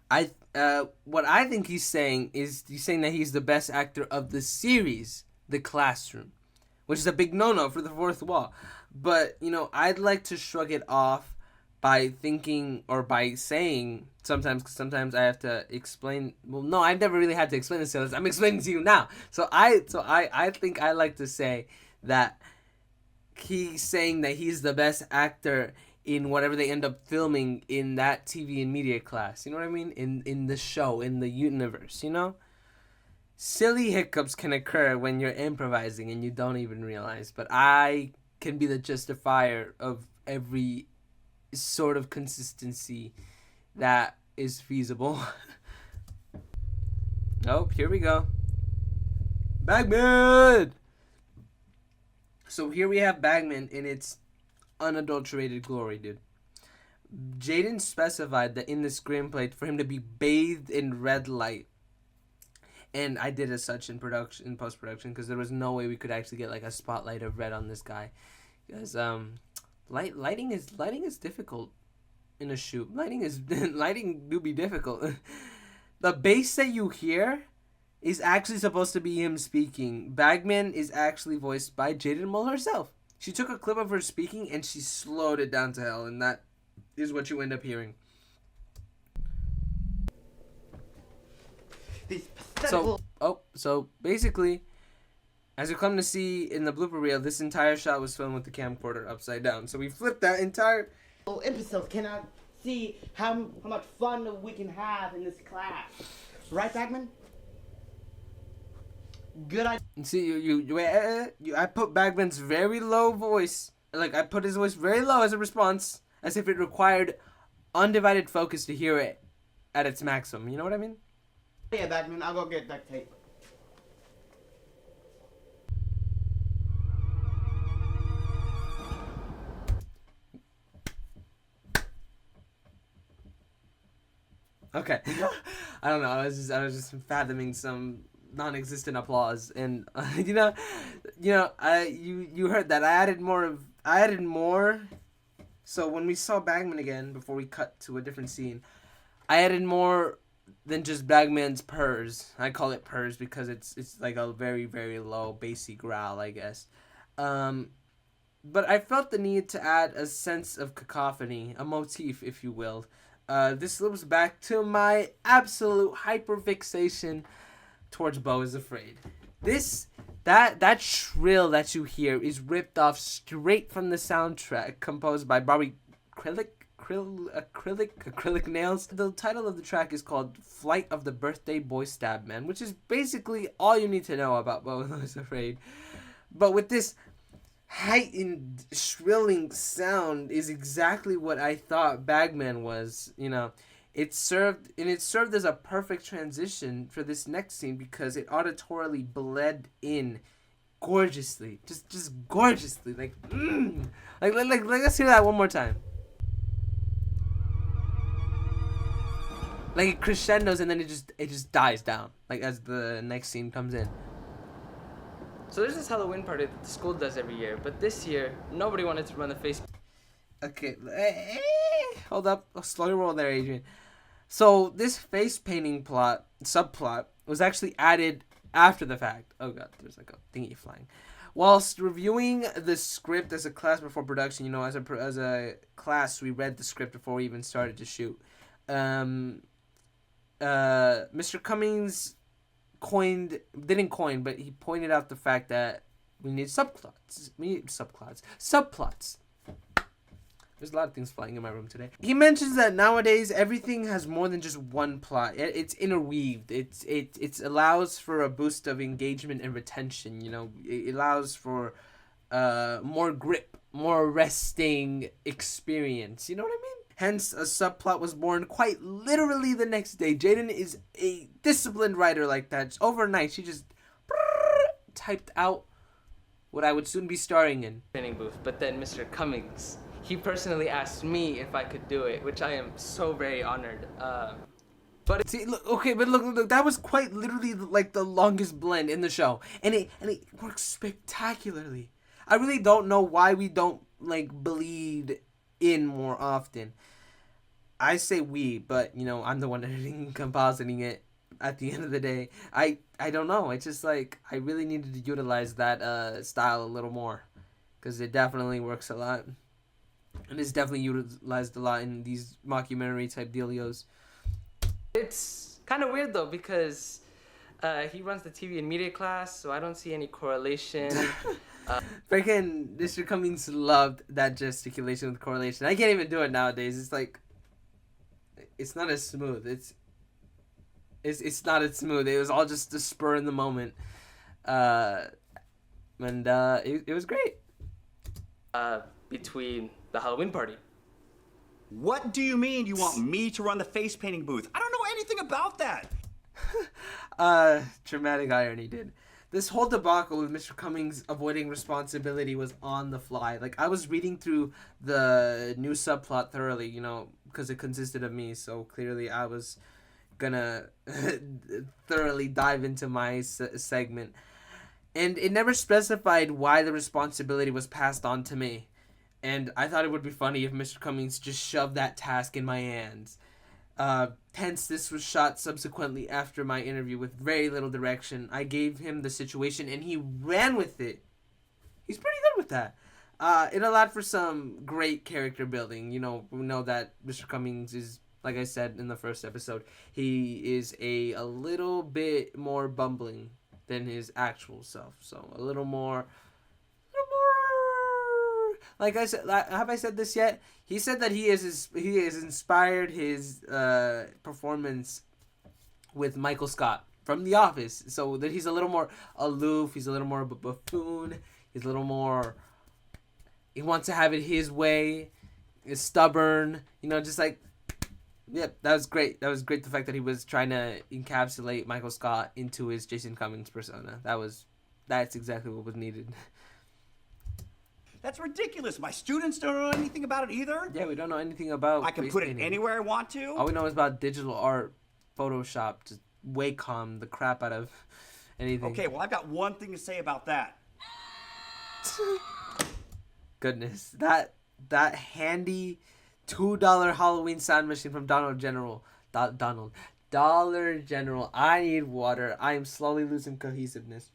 What I think he's saying that he's the best actor of the series, The Classroom, which is a big no-no for the fourth wall. But, I'd like to shrug it off by thinking or by saying sometimes, because sometimes I have to explain. Well, no, I've never really had to explain this to us. I'm explaining to you now. So I think I like to say that he's saying that he's the best actor in whatever they end up filming in that TV and media class. You know what I mean? In the show, in the universe, Silly hiccups can occur when you're improvising and you don't even realize. But I can be the justifier of every sort of consistency that is feasible. Oh, here we go. Bagman! So here we have Bagman in its unadulterated glory, dude. Jaden specified that in the screenplay for him to be bathed in red light. And I did as such in post-production, because there was no way we could actually get a spotlight of red on this guy. Because lighting is difficult in a shoot. Lighting do be difficult. The bass that you hear is actually supposed to be him speaking. Bagman is actually voiced by Jaden Mull herself. She took a clip of her speaking and she slowed it down to hell, and that is what you end up hearing. So basically, as you come to see in the blooper reel, this entire shot was filmed with the camcorder upside down. So we flipped that entire imbeciles cannot see how much fun we can have in this class. Right, Bagman? Good idea. See, I put Bagman's very low voice, I put his voice very low as a response, as if it required undivided focus to hear it at its maximum. You know what I mean? Yeah, Bagman, I'll go get duct tape. Okay. I don't know. I was just fathoming some non-existent applause, and you heard that I added more. So when we saw Bagman again before we cut to a different scene, I added more than just Bagman's purrs. I call it purrs because it's like a very, very low bassy growl, I guess. But I felt the need to add a sense of cacophony, a motif, if you will, this loops back to my absolute hyperfixation towards Beau is Afraid. That shrill that you hear is ripped off straight from the soundtrack composed by Bobby Acrylic Nails. The title of the track is called Flight of the Birthday Boy Stab Man, which is basically all you need to know about Beau is Afraid. But with this heightened, shrilling sound is exactly what I thought Bagman was, you know. It served as a perfect transition for this next scene because it auditorily bled in gorgeously, just gorgeously, like let's hear that one more time. Like it crescendos and then it just dies down, like as the next scene comes in. So there's this Halloween party that the school does every year, but this year nobody wanted to run the face. Okay, hold up, slow your roll there, Adrian. So this face painting subplot was actually added after the fact. Oh god, there's like a thingy flying. Whilst reviewing the script as a class before production, you know, as a class, we read the script before we even started to shoot. Mr. Cummings but he pointed out the fact that we need subplots. Subplots. There's a lot of things flying in my room today. He mentions that nowadays everything has more than just one plot. It's interweaved. It allows for a boost of engagement and retention. You know, it allows for more grip, more arresting experience. You know what I mean? Hence, a subplot was born quite literally the next day. Jaden is a disciplined writer like that. Just overnight, she just typed out what I would soon be starring in. Training booth. But then Mr. Cummings, he personally asked me if I could do it, which I am so very honored. But see, look, that was quite literally like the longest blend in the show, and it works spectacularly. I really don't know why we don't like bleed in more often. I say we, but you know, I'm the one editing and compositing it at the end of the day. I don't know. It's just like I really needed to utilize that style a little more because it definitely works a lot. And it's definitely utilized a lot in these mockumentary type dealios. It's kind of weird though because he runs the TV and media class, so I don't see any correlation. Freaking Mr. Cummings loved that gesticulation with correlation. I can't even do it nowadays. It's like, it's not as smooth. It's not as smooth. It was all just a spur in the moment. And it was great. Between the Halloween party. What do you mean you want me to run the face painting booth? I don't know anything about that. Dramatic irony, dude. This whole debacle with Mr. Cummings avoiding responsibility was on the fly. Like, I was reading through the new subplot thoroughly, you know, because it consisted of me, so clearly I was gonna thoroughly dive into my segment. And it never specified why the responsibility was passed on to me. And I thought it would be funny if Mr. Cummings just shoved that task in my hands. Hence, this was shot subsequently after my interview with very little direction. I gave him the situation and he ran with it. He's pretty good with that. It allowed for some great character building. You know, we know that Mr. Cummings is, like I said in the first episode, he is a little bit more bumbling than his actual self. So a little more. Like I said, have I said this yet? He said that he has inspired his performance with Michael Scott from The Office. So that he's a little more aloof. He's a little more of a buffoon. He's a little more. He wants to have it his way. Is stubborn. You know, just like. Yep, that was great. That was great. The fact that he was trying to encapsulate Michael Scott into his Jason Cummings persona. That's exactly what was needed. That's ridiculous. My students don't know anything about it either. Yeah, we don't know anything about. I can put it anywhere I want to. All we know is about digital art, Photoshop, just Wacom the crap out of anything. Okay, well, I've got one thing to say about that. Goodness, that handy $2 Halloween sound machine from Dollar General. I need water. I am slowly losing cohesiveness.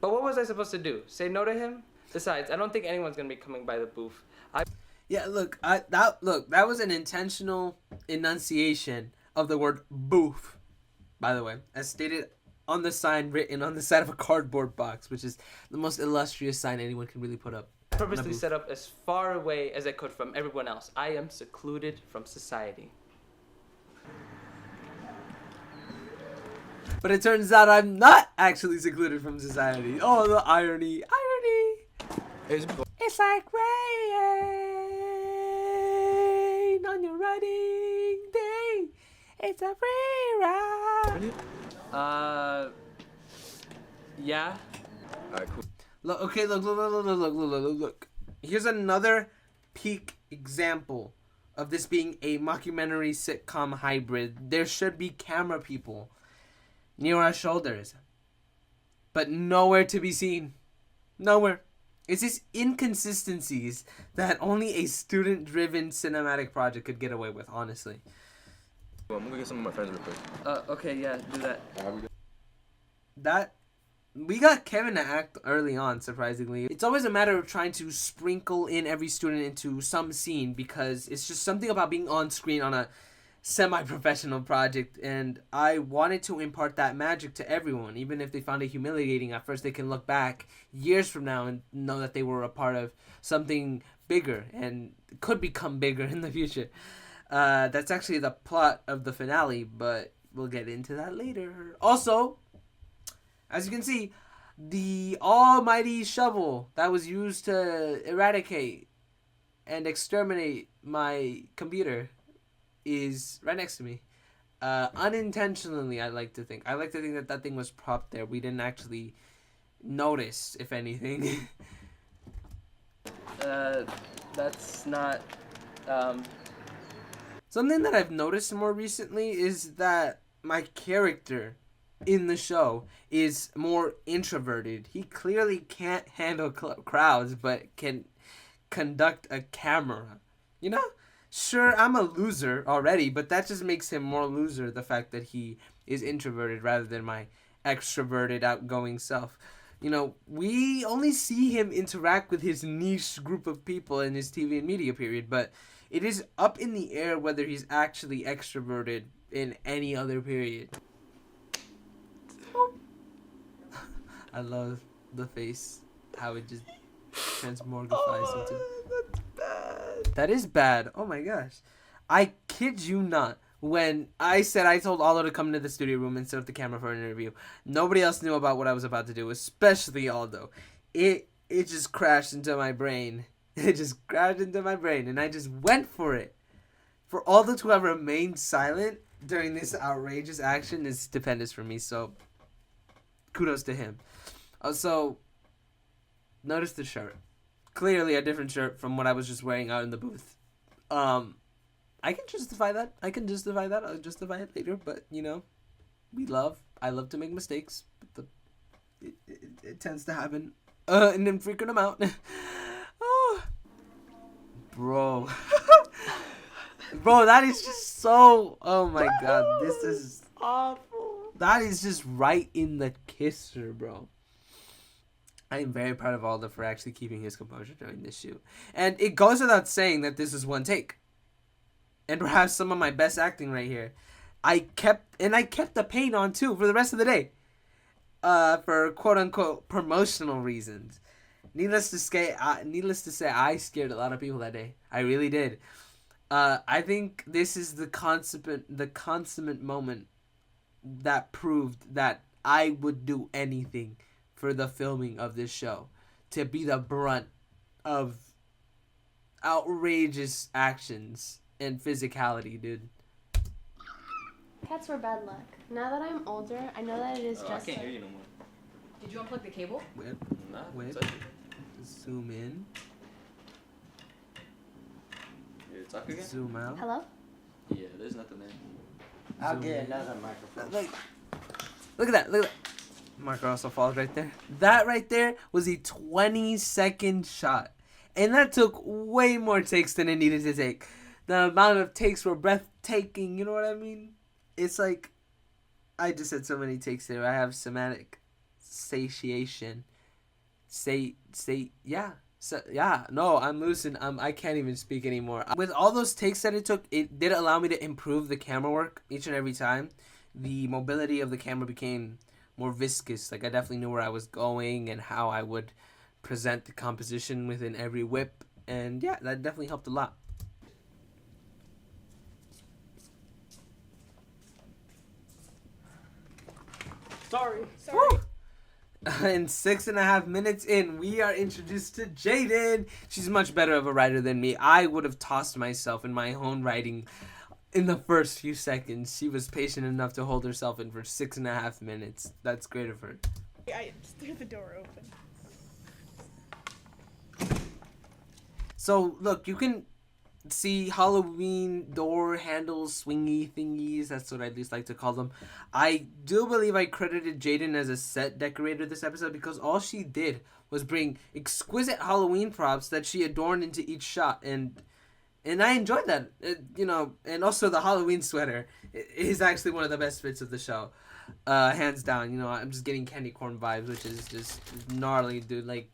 But what was I supposed to do? Say no to him? Besides, I don't think anyone's going to be coming by the booth. Yeah, that was an intentional enunciation of the word booth, by the way, as stated on the sign written on the side of a cardboard box, which is the most illustrious sign anyone can really put up. Purposely set up as far away as I could from everyone else. I am secluded from society. But it turns out I'm not actually secluded from society. Oh, the irony. It's like rain on your wedding day. It's a free ride. Yeah. Alright, cool. Look, okay, look. Here's another peak example of this being a mockumentary sitcom hybrid. There should be camera people near our shoulders, but nowhere to be seen. Nowhere. It's these inconsistencies that only a student-driven cinematic project could get away with, honestly. Well, I'm gonna get some of my friends real quick. Okay, yeah, do that. We got Kevin to act early on, surprisingly. It's always a matter of trying to sprinkle in every student into some scene because it's just something about being on screen on a semi-professional project, and I wanted to impart that magic to everyone. Even if they found it humiliating at first, they can look back years from now and know that they were a part of something bigger and could become bigger in the future. That's actually the plot of the finale, but we'll get into that later. Also, as you can see, the almighty shovel that was used to eradicate and exterminate my computer is right next to me. Unintentionally, I like to think. I like to think that that thing was propped there. We didn't actually notice, if anything. That's not, Something that I've noticed more recently is that my character in the show is more introverted. He clearly can't handle crowds, but can conduct a camera. You know? Sure, I'm a loser already, but that just makes him more loser, the fact that he is introverted rather than my extroverted, outgoing self. You know, we only see him interact with his niche group of people in his TV and media period, but it is up in the air whether he's actually extroverted in any other period. I love the face, how it just transmorgifies into... That's bad. That is bad. Oh my gosh. I kid you not. When I told Aldo to come into the studio room and set up the camera for an interview, nobody else knew about what I was about to do, especially Aldo. It just crashed into my brain. It just crashed into my brain, and I just went for it. For Aldo to have remained silent during this outrageous action is stupendous for me, so kudos to him. Also, notice the shirt. Clearly a different shirt from what I was just wearing out in the booth. I can justify that. I'll justify it later, but, you know, I love to make mistakes, but it tends to happen an infrequent amount. Oh. Bro. Bro, that is just so... Oh my god, this is... Awful. That is just right in the kisser, bro. I am very proud of Aldo for actually keeping his composure during this shoot. And it goes without saying that this is one take. And perhaps some of my best acting right here. I kept the paint on too for the rest of the day. For quote unquote promotional reasons. Needless to say, I scared a lot of people that day. I really did. I think this is the consummate moment that proved that I would do anything for the filming of this show, to be the brunt of outrageous actions and physicality, dude. Cats were bad luck. Now that I'm older, I know that it is I just can't like... hear you no more. Did you unplug the cable? Nah, Wait. touch it. Zoom in. You talk again? Zoom out. Hello? Yeah, there's nothing there. I'll get another microphone. Look at that. Marker also falls right there. That right there was a 20-second shot. And that took way more takes than it needed to take. The amount of takes were breathtaking, you know what I mean? It's like, I just had so many takes there. I have somatic satiation. Yeah. So yeah, no, I'm losing. I can't even speak anymore. With all those takes that it took, it did allow me to improve the camera work each and every time. The mobility of the camera became more viscous. Like I definitely knew where I was going and how I would present the composition within every whip. And yeah, that definitely helped a lot. Sorry. Woo! And 6.5 minutes in, we are introduced to Jaden. She's much better of a writer than me. I would have tossed myself in my own writing in the first few seconds. She was patient enough to hold herself in for 6.5 minutes. That's great of her. I just threw the door open. So, look, you can see Halloween door handles, swingy thingies. That's what I at least like to call them. I do believe I credited Jaden as a set decorator this episode because all she did was bring exquisite Halloween props that she adorned into each shot, and I enjoyed that. And also the Halloween sweater is actually one of the best fits of the show, hands down. I'm just getting candy corn vibes, which is just gnarly, dude. Like,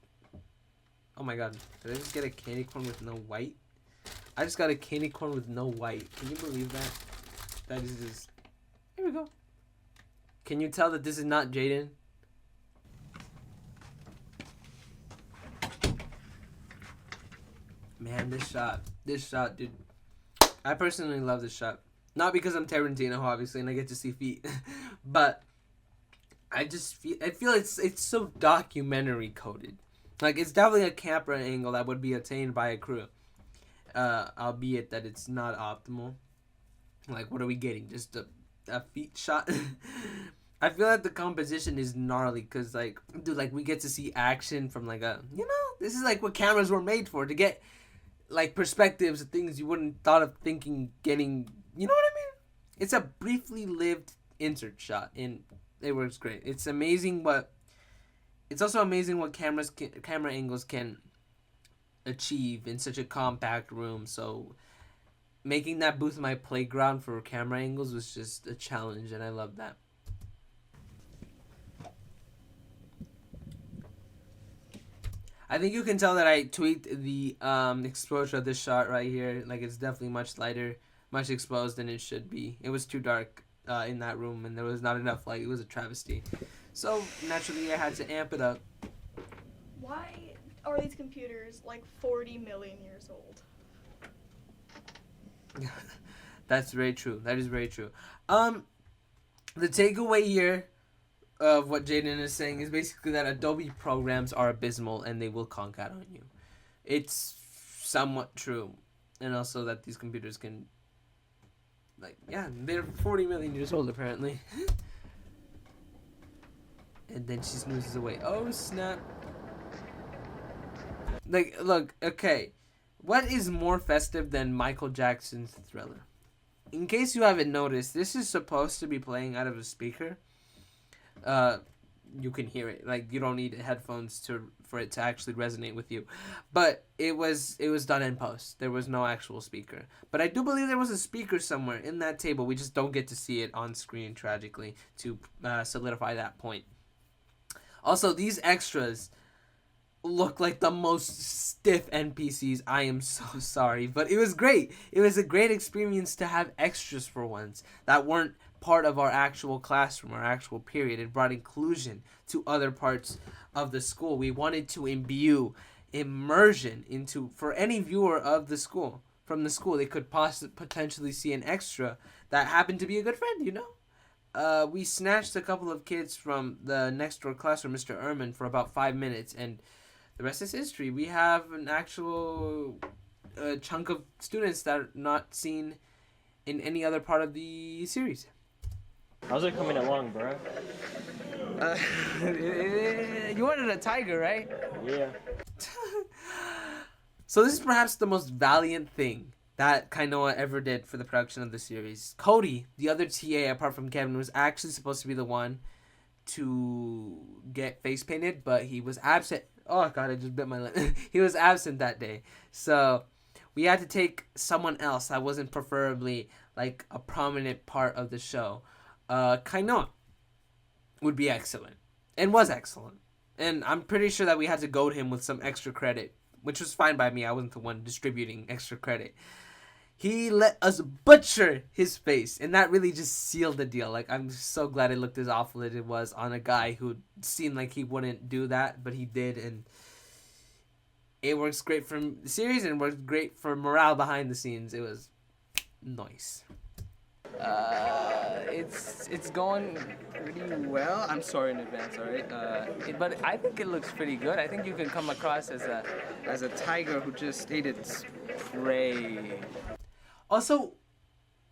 oh my god, did I just get a candy corn with no white? I just got a candy corn with no white. Can you believe that? That is just... Here we go. Can you tell that this is not Jaden? Man, this shot, dude. I personally love this shot. Not because I'm Tarantino, obviously, and I get to see feet. But I feel it's so documentary coded. Like, it's definitely a camera angle that would be attained by a crew. Albeit that it's not optimal. Like, what are we getting? Just a feet shot? I feel like the composition is gnarly because, like, dude, like, we get to see action from, like, this is, like, what cameras were made for, to get, like, perspectives of things you wouldn't thought of thinking getting, you know what I mean? It's a briefly lived insert shot, and it works great. It's also amazing what camera angles can achieve in such a compact room. So making that booth my playground for camera angles was just a challenge, and I love that. I think you can tell that I tweaked the exposure of this shot right here. Like, it's definitely much lighter, much exposed than it should be. It was too dark in that room, and there was not enough light. It was a travesty. So naturally I had to amp it up. Why are these computers like 40 million years old? That's very true. That is very true. The takeaway here of what Jaden is saying is basically that Adobe programs are abysmal and they will conk out on you. It's somewhat true. And also that these computers can, like, yeah, they're 40 million years old apparently. And then she snoozes away. Oh, snap. Like, look, okay. What is more festive than Michael Jackson's Thriller? In case you haven't noticed, this is supposed to be playing out of a speaker. You can hear it. Like, you don't need headphones for it to actually resonate with you. But it was done in post. There was no actual speaker. But I do believe there was a speaker somewhere in that table. We just don't get to see it on screen, tragically, to solidify that point. Also, these extras look like the most stiff NPCs. I am so sorry, but it was great. It was a great experience to have extras for once that weren't part of our actual classroom, our actual period. It brought inclusion to other parts of the school. We wanted to imbue immersion into, for any viewer of the school, from the school, they could potentially see an extra that happened to be a good friend, you know? We snatched a couple of kids from the next door classroom, Mr. Ehrman, for about 5 minutes, and the rest is history. We have an actual chunk of students that are not seen in any other part of the series. How's it coming along, bro? You wanted a tiger, right? Yeah. So this is perhaps the most valiant thing that Kainoa ever did for the production of the series. Cody, the other TA apart from Kevin, was actually supposed to be the one to get face painted, but he was absent. Oh god, I just bit my lip. He was absent that day. So we had to take someone else that wasn't preferably like a prominent part of the show. Kainoa would be excellent. And was excellent. And I'm pretty sure that we had to goad him with some extra credit which was fine by me. I wasn't the one distributing extra credit. He let us butcher his face, and that really just sealed the deal. Like, I'm so glad it looked as awful as it was on a guy who seemed like he wouldn't do that, but he did, and it works great for the series and works great for morale behind the scenes. It was nice. It's going pretty well. I'm sorry in advance, alright? But I think it looks pretty good. I think you can come across as a tiger who just ate its prey. Also,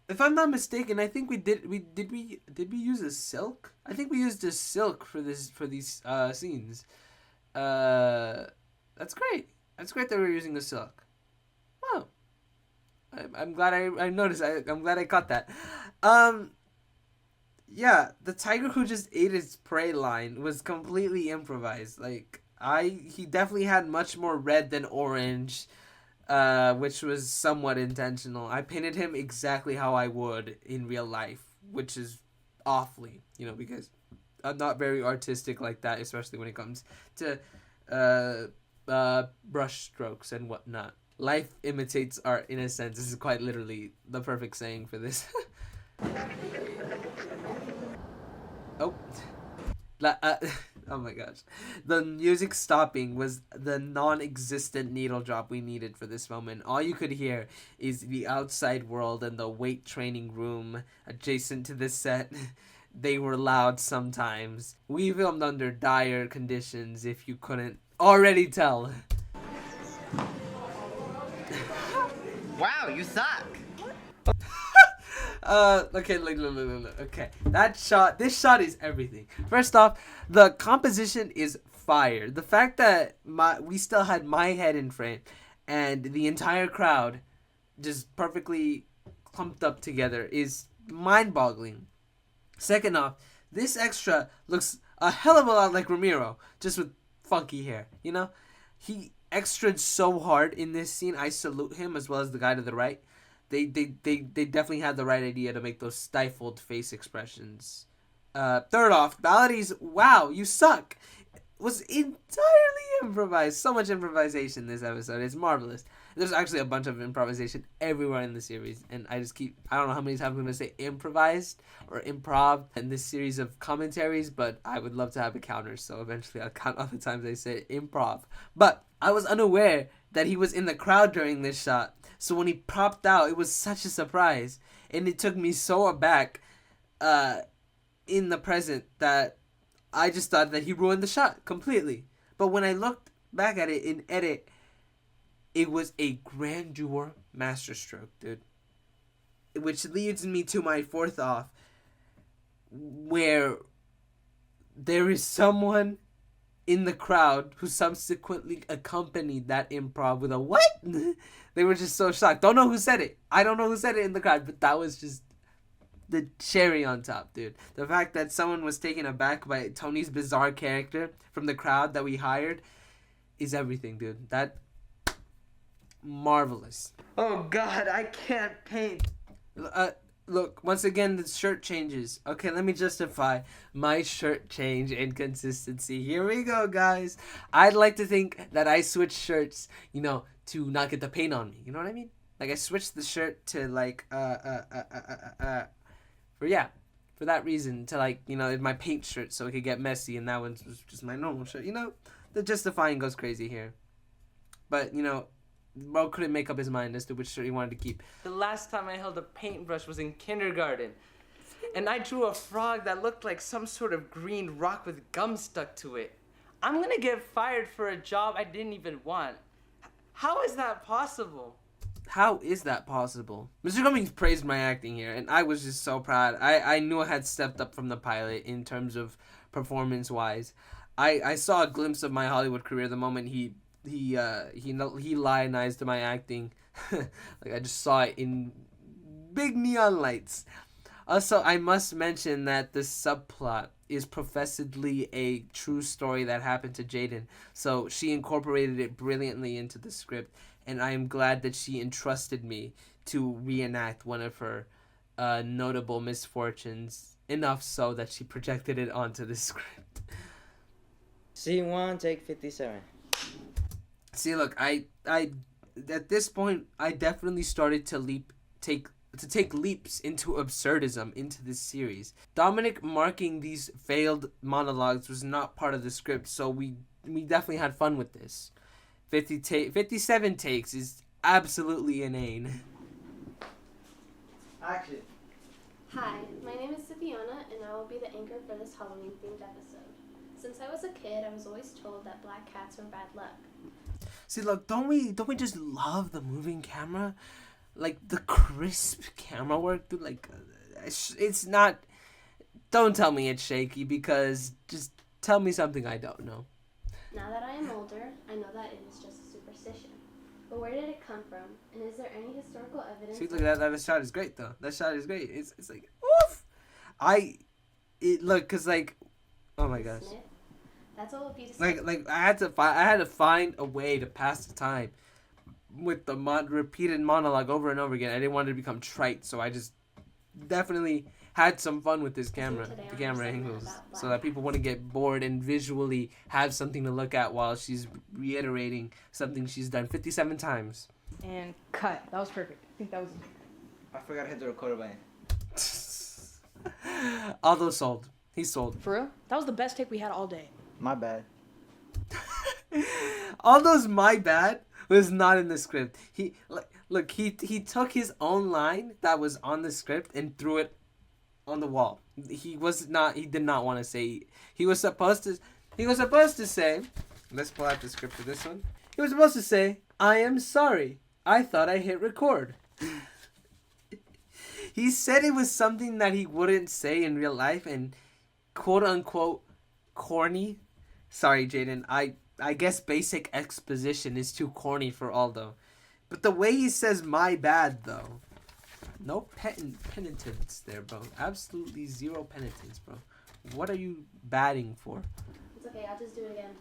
if I'm not mistaken, I think did we use a silk? I think we used a silk for these scenes. That's great. That's great that we're using a silk. Wow. I'm glad I noticed. I'm glad I caught that. Yeah, the tiger who just ate its prey line was completely improvised. Like, he definitely had much more red than orange, which was somewhat intentional. I painted him exactly how I would in real life, which is awfully, because I'm not very artistic like that, especially when it comes to brush strokes and whatnot. Life imitates art in a sense. This is quite literally the perfect saying for this. Oh. Oh my gosh. The music stopping was the non-existent needle drop we needed for this moment. All you could hear is the outside world and the weight training room adjacent to this set. They were loud sometimes. We filmed under dire conditions, if you couldn't already tell. Wow, you suck. Okay, look. Okay, this shot is everything. First off, the composition is fire. The fact that we still had my head in frame and the entire crowd just perfectly clumped up together is mind-boggling. Second off, this extra looks a hell of a lot like Ramiro, just with funky hair, He extra'd so hard in this scene. I salute him, as well as the guy to the right. They definitely had the right idea to make those stifled face expressions. Third off, Baladi's "Wow, you suck" was entirely improvised. So much improvisation this episode. It's marvelous. There's actually a bunch of improvisation everywhere in the series, and I don't know how many times I'm going to say improvised or improv in this series of commentaries, but I would love to have a counter, so eventually I'll count all the times I say improv. But I was unaware that he was in the crowd during this shot, so when he popped out, it was such a surprise, and it took me so aback in the present that I just thought that he ruined the shot completely. But when I looked back at it in edit, it was a grandeur masterstroke, dude. Which leads me to my fourth off, where there is someone in the crowd who subsequently accompanied that improv with a what? They were just so shocked. Don't know who said it. I don't know who said it in the crowd, but that was just the cherry on top, dude. The fact that someone was taken aback by Tony's bizarre character from the crowd that we hired is everything, dude. That marvelous. Oh God, I can't paint. Look, once again, the shirt changes. Okay, let me justify my shirt change inconsistency. Here we go, guys. I'd like to think that I switched shirts, to not get the paint on me. You know what I mean? Like, I switched the shirt to, for that reason, to, my paint shirt so it could get messy, and that one was just my normal shirt. The justifying goes crazy here. But, Bro couldn't make up his mind as to which shirt he wanted to keep. The last time I held a paintbrush was in kindergarten, and I drew a frog that looked like some sort of green rock with gum stuck to it. I'm gonna get fired for a job I didn't even want. How is that possible? How is that possible? Mr. Cummings praised my acting here, and I was just so proud. I knew I had stepped up from the pilot in terms of performance-wise. I saw a glimpse of my Hollywood career the moment he lionized my acting. I just saw it in big neon lights. Also, I must mention that the subplot is professedly a true story that happened to Jaden, so she incorporated it brilliantly into the script, and I am glad that she entrusted me to reenact one of her notable misfortunes, enough so that she projected it onto the script. Scene 1, take 57. See, look, I at this point I definitely started to take leaps into absurdism into this series. Dominic marking these failed monologues was not part of the script, so we definitely had fun with this. 57 takes is absolutely inane. Action. Hi, my name is Viviana, and I will be the anchor for this Halloween-themed episode. Since I was a kid, I was always told that black cats were bad luck. See, look, don't we just love the moving camera? Like, the crisp camera work, dude, like, it's not... Don't tell me it's shaky, because just tell me something I don't know. Now that I am older, I know that it is just a superstition. But where did it come from? And is there any historical evidence? See, look, that shot is great, though. That shot is great. It's like, oof! Look, because, like, oh my gosh. Smith? That's all it be to Like, I had to find a way to pass the time with the repeated monologue over and over again. I didn't want it to become trite, so I just definitely had some fun with this camera, the camera angles, so that people wouldn't get bored and visually have something to look at while she's reiterating something she's done 57 times. And cut. That was perfect. I think that was. I forgot to hit the recorder button. Aldo sold. He's sold. For real? That was the best take we had all day. My bad. Aldo's my bad was not in the script. He took his own line that was on the script and threw it on the wall. He did not want to say. He was supposed to say, let's pull out the script for this one. He was supposed to say, "I am sorry. I thought I hit record." He said it was something that he wouldn't say in real life, and quote unquote corny. Sorry, Jaden. I guess basic exposition is too corny for Aldo. But the way he says "my bad," though, no penitence there, bro. Absolutely zero penitence, bro. What are you batting for? It's okay, I'll just do it again.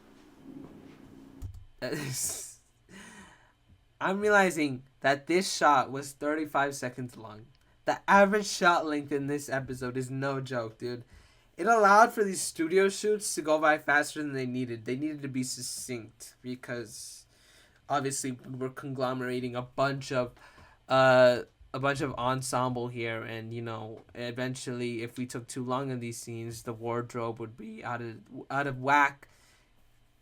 I'm realizing that this shot was 35 seconds long. The average shot length in this episode is no joke, dude. It allowed for these studio shoots to go by faster than they needed. They needed to be succinct because obviously we're conglomerating a bunch of ensemble here, and eventually if we took too long in these scenes, the wardrobe would be out of whack,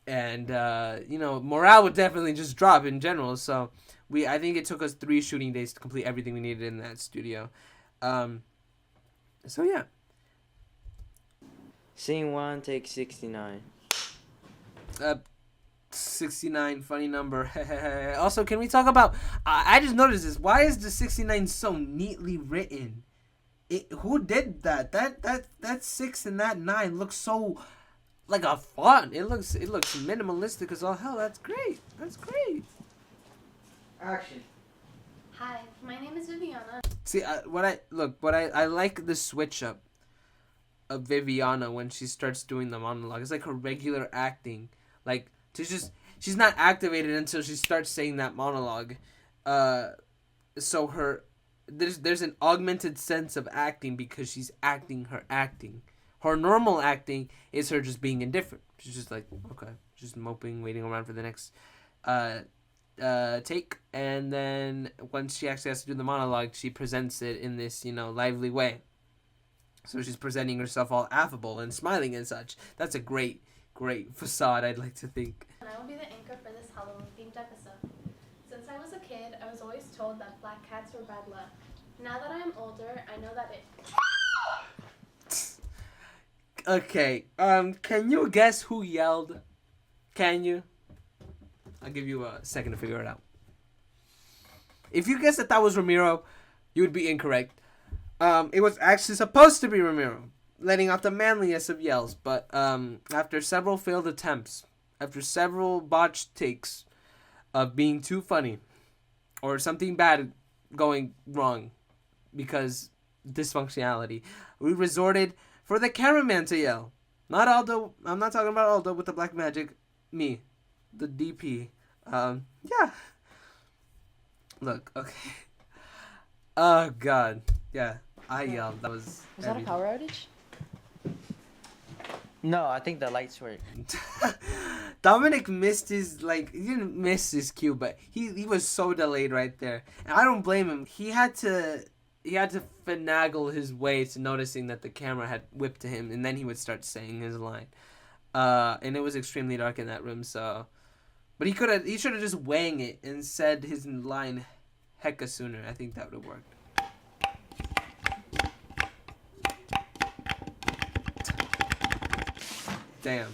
and morale would definitely just drop in general. So I think it took us 3 shooting days to complete everything we needed in that studio. So yeah. Scene 1, take 69. 69, funny number. Also, can we talk about... I just noticed this. Why is the 69 so neatly written? Who did that? That 6 and that 9 looks so... like a font. It looks minimalistic as all hell. That's great. That's great. Action. Hi, my name is Viviana. See, I like the switch up of Viviana when she starts doing the monologue. It's like her regular acting. Like, she's not activated until she starts saying that monologue. So there's an augmented sense of acting because she's acting her acting. Her normal acting is her just being indifferent. She's just like, okay, just moping, waiting around for the next take, and then once she actually has to do the monologue, she presents it in this lively way. So she's presenting herself all affable and smiling and such. That's a great facade, I'd like to think. And I will be the anchor for this Halloween-themed episode. Since I was a kid, I was always told that black cats were bad luck. Now that I am older, I know that it... Okay, can you guess who yelled? Can you? I'll give you a second to figure it out. If you guessed that was Ramiro, you would be incorrect. It was actually supposed to be Ramiro, letting out the manliest of yells, but after several failed attempts, after several botched takes of being too funny, or something bad going wrong because dysfunctionality, we resorted for the cameraman to yell. Not Aldo. I'm not talking about Aldo with the black magic. Me, the DP. Yeah. Look, okay. Oh God, yeah. I yelled. That was that a power outage? No, I think the lights work. Dominic missed his, like, he didn't miss his cue, but he was so delayed right there. And I don't blame him. He had to finagle his way to noticing that the camera had whipped to him, and then he would start saying his line. And it was extremely dark in that room, so, but he should have just wang it and said his line hecka sooner. I think that would have worked. Damn,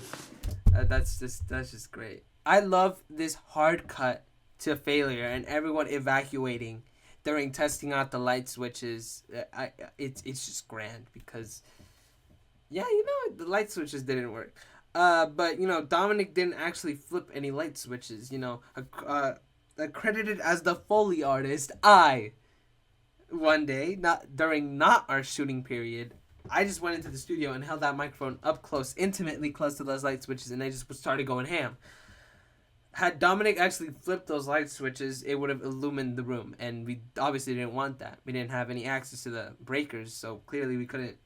that's just great. I love this hard cut to failure and everyone evacuating during testing out the light switches. It's just grand because, yeah, the light switches didn't work. But Dominic didn't actually flip any light switches. Accredited as the Foley artist, one day, not our shooting period, I just went into the studio and held that microphone up close, intimately close to those light switches, and I just started going ham. Had Dominic actually flipped those light switches, it would have illumined the room, and we obviously didn't want that. We didn't have any access to the breakers, so clearly we couldn't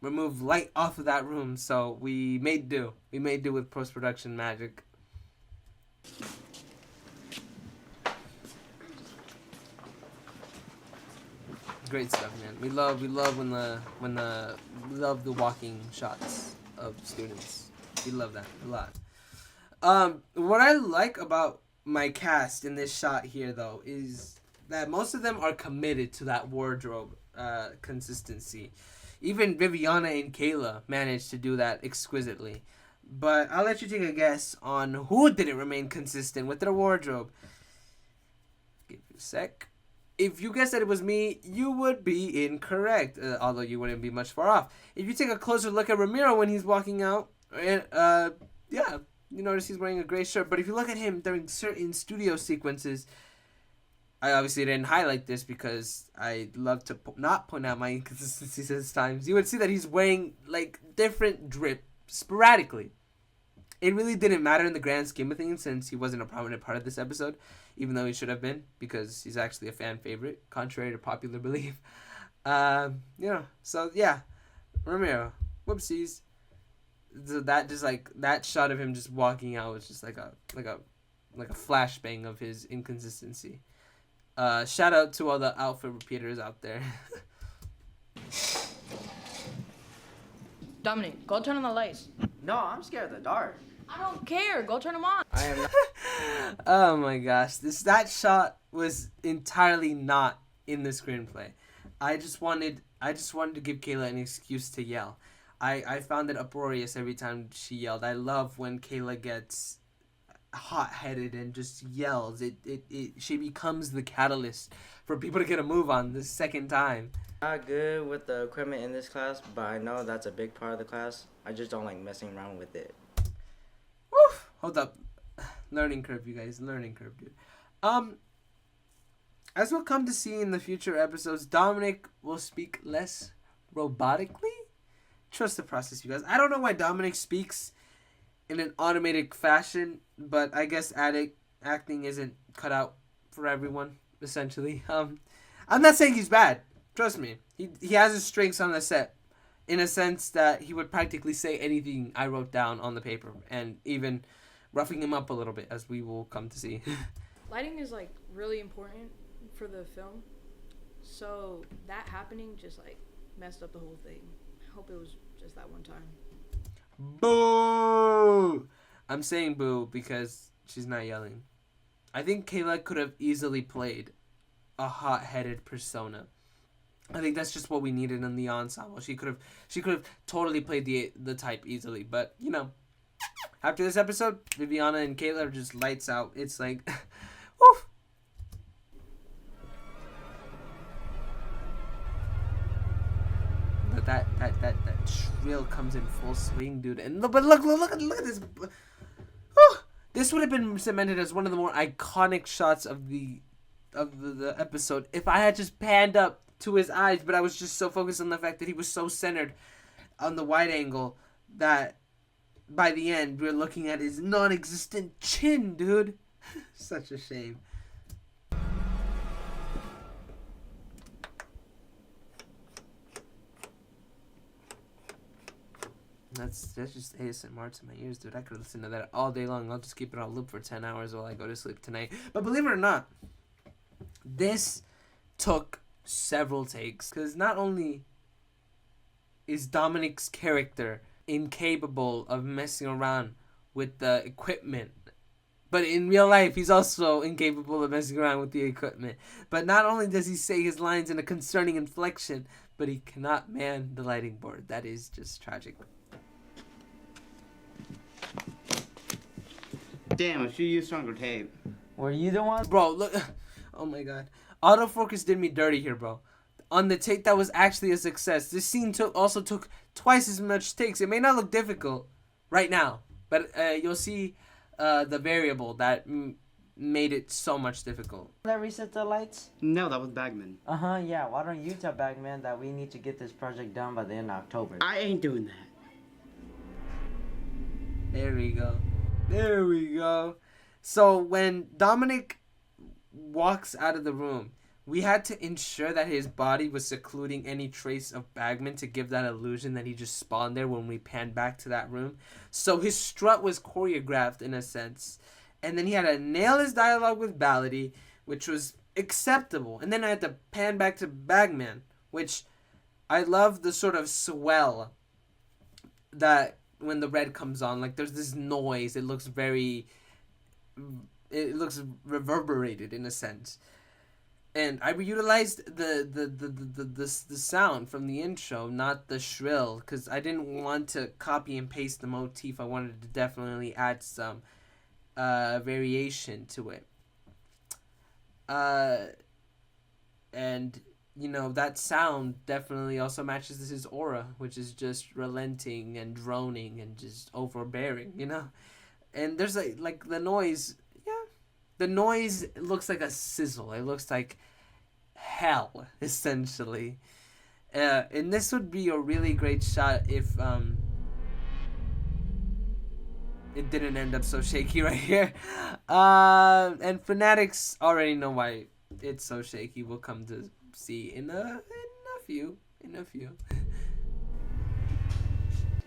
remove light off of that room, so we made do. We made do with post-production magic. Great stuff, man. We love the walking shots of students. We love that a lot. What I like about my cast in this shot here, though, is that most of them are committed to that wardrobe consistency. Even Viviana and Kayla managed to do that exquisitely. But I'll let you take a guess on who didn't remain consistent with their wardrobe. Give you a sec. If you guessed that it was me, you would be incorrect, although you wouldn't be much far off. If you take a closer look at Ramiro when he's walking out, and you notice he's wearing a gray shirt. But if you look at him during certain studio sequences, I obviously didn't highlight this because I love to not point out my inconsistencies at times. You would see that he's wearing like different drip sporadically. It really didn't matter in the grand scheme of things since he wasn't a prominent part of this episode, even though he should have been because he's actually a fan favorite, contrary to popular belief. So yeah, Ramiro, whoopsies. So that just like that shot of him just walking out was just like a flashbang of his inconsistency. Shout out to all the outfit repeaters out there. Dominic, go turn on the lights. No, I'm scared of the dark. I don't care. Go turn them on. I am not. Oh my gosh, that shot was entirely not in the screenplay. I just wanted to give Kayla an excuse to yell. I found it uproarious every time she yelled. I love when Kayla gets hot-headed and just yells. She becomes the catalyst for people to get a move on the second time. Not good with the equipment in this class, but I know that's a big part of the class. I just don't like messing around with it. Woof! Hold up. Learning curve, you guys. Learning curve, dude. As we'll come to see in the future episodes, Dominic will speak less robotically. Trust the process, you guys. I don't know why Dominic speaks in an automated fashion, but I guess acting isn't cut out for everyone, essentially. I'm not saying he's bad. Trust me. He has his strengths on the set, in a sense that he would practically say anything I wrote down on the paper, and even roughing him up a little bit, as we will come to see. Lighting is like really important for the film, so that happening just like messed up the whole thing. I hope it was just that one time. Boo! I'm saying boo because she's not yelling. I think Kayla could have easily played a hot-headed persona. I think that's just what we needed in the ensemble. She could have totally played the type easily, but after this episode, Viviana and Kayla are just lights out. It's like, woof. But that shrill comes in full swing, dude. And look at this. Whew. This would have been cemented as one of the more iconic shots of the episode if I had just panned up to his eyes, but I was just so focused on the fact that he was so centered on the wide angle that by the end we're looking at his non-existent chin, dude. Such a shame. That's just ASMR to my ears, dude. I could listen to that all day long. I'll just keep it on loop for 10 hours while I go to sleep tonight. But believe it or not, this took several takes. Because not only is Dominic's character incapable of messing around with the equipment, but in real life, he's also incapable of messing around with the equipment. But not only does he say his lines in a concerning inflection, but he cannot man the lighting board. That is just tragic. Damn, I should use stronger tape. Were you the one? Bro, look. Oh my god. Autofocus did me dirty here, bro. On the take that was actually a success, this scene also took twice as much takes. It may not look difficult right now, but you'll see the variable that made it so much difficult. That reset the lights? No, that was Bagman. Yeah. Why don't you tell Bagman that we need to get this project done by the end of October? I ain't doing that. There we go. There we go. So when Dominic walks out of the room, we had to ensure that his body was secluding any trace of Bagman to give that illusion that he just spawned there when we panned back to that room. So his strut was choreographed in a sense. And then he had to nail his dialogue with Ballady, which was acceptable. And then I had to pan back to Bagman, which I love the sort of swell that when the red comes on, like there's this noise. It looks reverberated in a sense. And I reutilized the sound from the intro, not the shrill, because I didn't want to copy and paste the motif. I wanted to definitely add some variation to it. And you know, that sound definitely also matches his aura, which is just relenting and droning and just overbearing, you know? And there's like the noise, the noise looks like a sizzle. It looks like hell, essentially. And this would be a really great shot if it didn't end up so shaky right here. And fanatics already know why it's so shaky. We'll come to see in a few. You're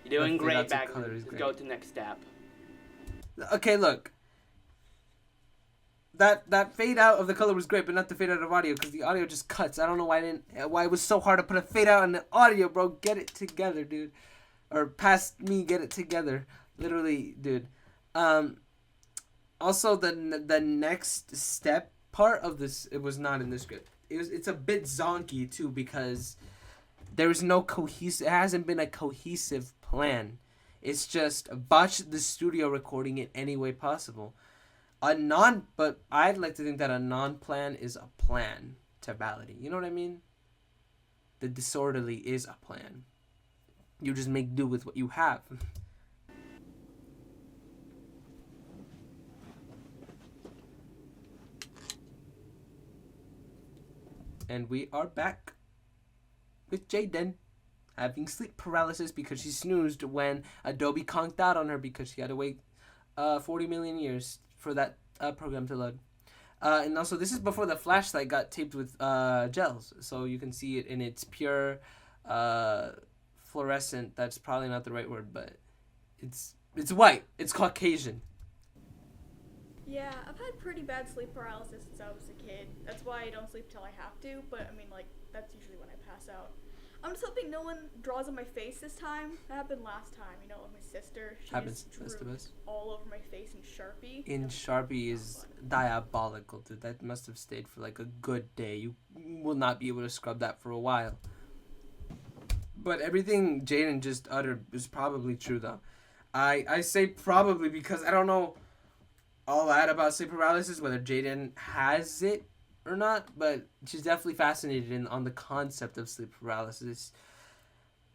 doing great, Bagman. Let's go to next step. Okay, look. That fade out of the color was great, but not the fade out of audio, because the audio just cuts. I don't know why it was so hard to put a fade out on the audio, bro. Get it together, dude. Or past me, get it together. Literally, dude. Also, the next step part of this, it was not in the script. It's a bit zonky too, because there's no it hasn't been a cohesive plan. It's just botch the studio recording in any way possible. But I'd like to think that a non-plan is a plan to Ballady. You know what I mean? The disorderly is a plan. You just make do with what you have. And we are back with Jaden having sleep paralysis because she snoozed when Adobe conked out on her because she had to wait 40 million years for that program to load. And also, this is before the flashlight got taped with gels, so you can see it in its pure fluorescent. That's probably not the right word, but it's white. It's Caucasian. Yeah, I've had pretty bad sleep paralysis since I was a kid. That's why I don't sleep till I have to, but I mean, like, that's usually when I pass out. I'm just hoping no one draws on my face this time. That happened last time, you know, with my sister. She just drew all over my face in Sharpie. Sharpie is diabolical, dude. That must have stayed for like a good day. You will not be able to scrub that for a while. But everything Jaden just uttered is probably true, though. I say probably because I don't know all that about sleep paralysis, whether Jaden has it or not, but she's definitely fascinated on the concept of sleep paralysis.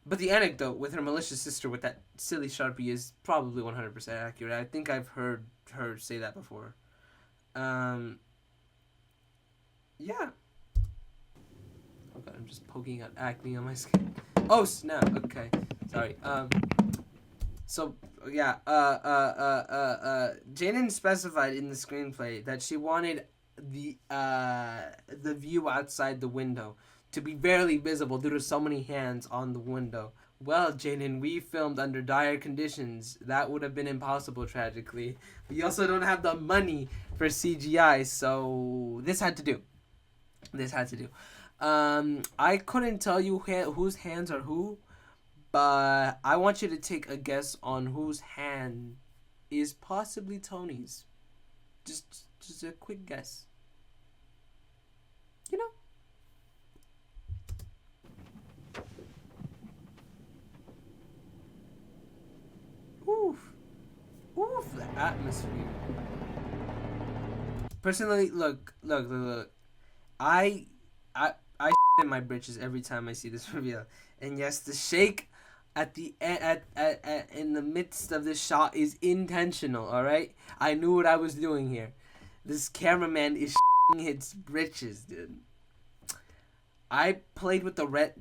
But the anecdote with her malicious sister with that silly Sharpie is probably 100% accurate. I think I've heard her say that before. Yeah. Oh god, I'm just poking out acne on my skin. Oh snap, okay. Sorry. So yeah, Jaden specified in the screenplay that she wanted the view outside the window to be barely visible due to so many hands on the window, Well, Jaden, we filmed under dire conditions. That would have been impossible, tragically. We also don't have the money for CGI, so this had to do. I couldn't tell you whose hands are who, but I want you to take a guess on whose hand is possibly Tony's. Just a quick guess. You know? Oof, the atmosphere. Personally, look. I in my britches every time I see this reveal. And yes, the shake at the end, in the midst of this shot is intentional. All right, I knew what I was doing here. This cameraman is his britches, dude. I played with the red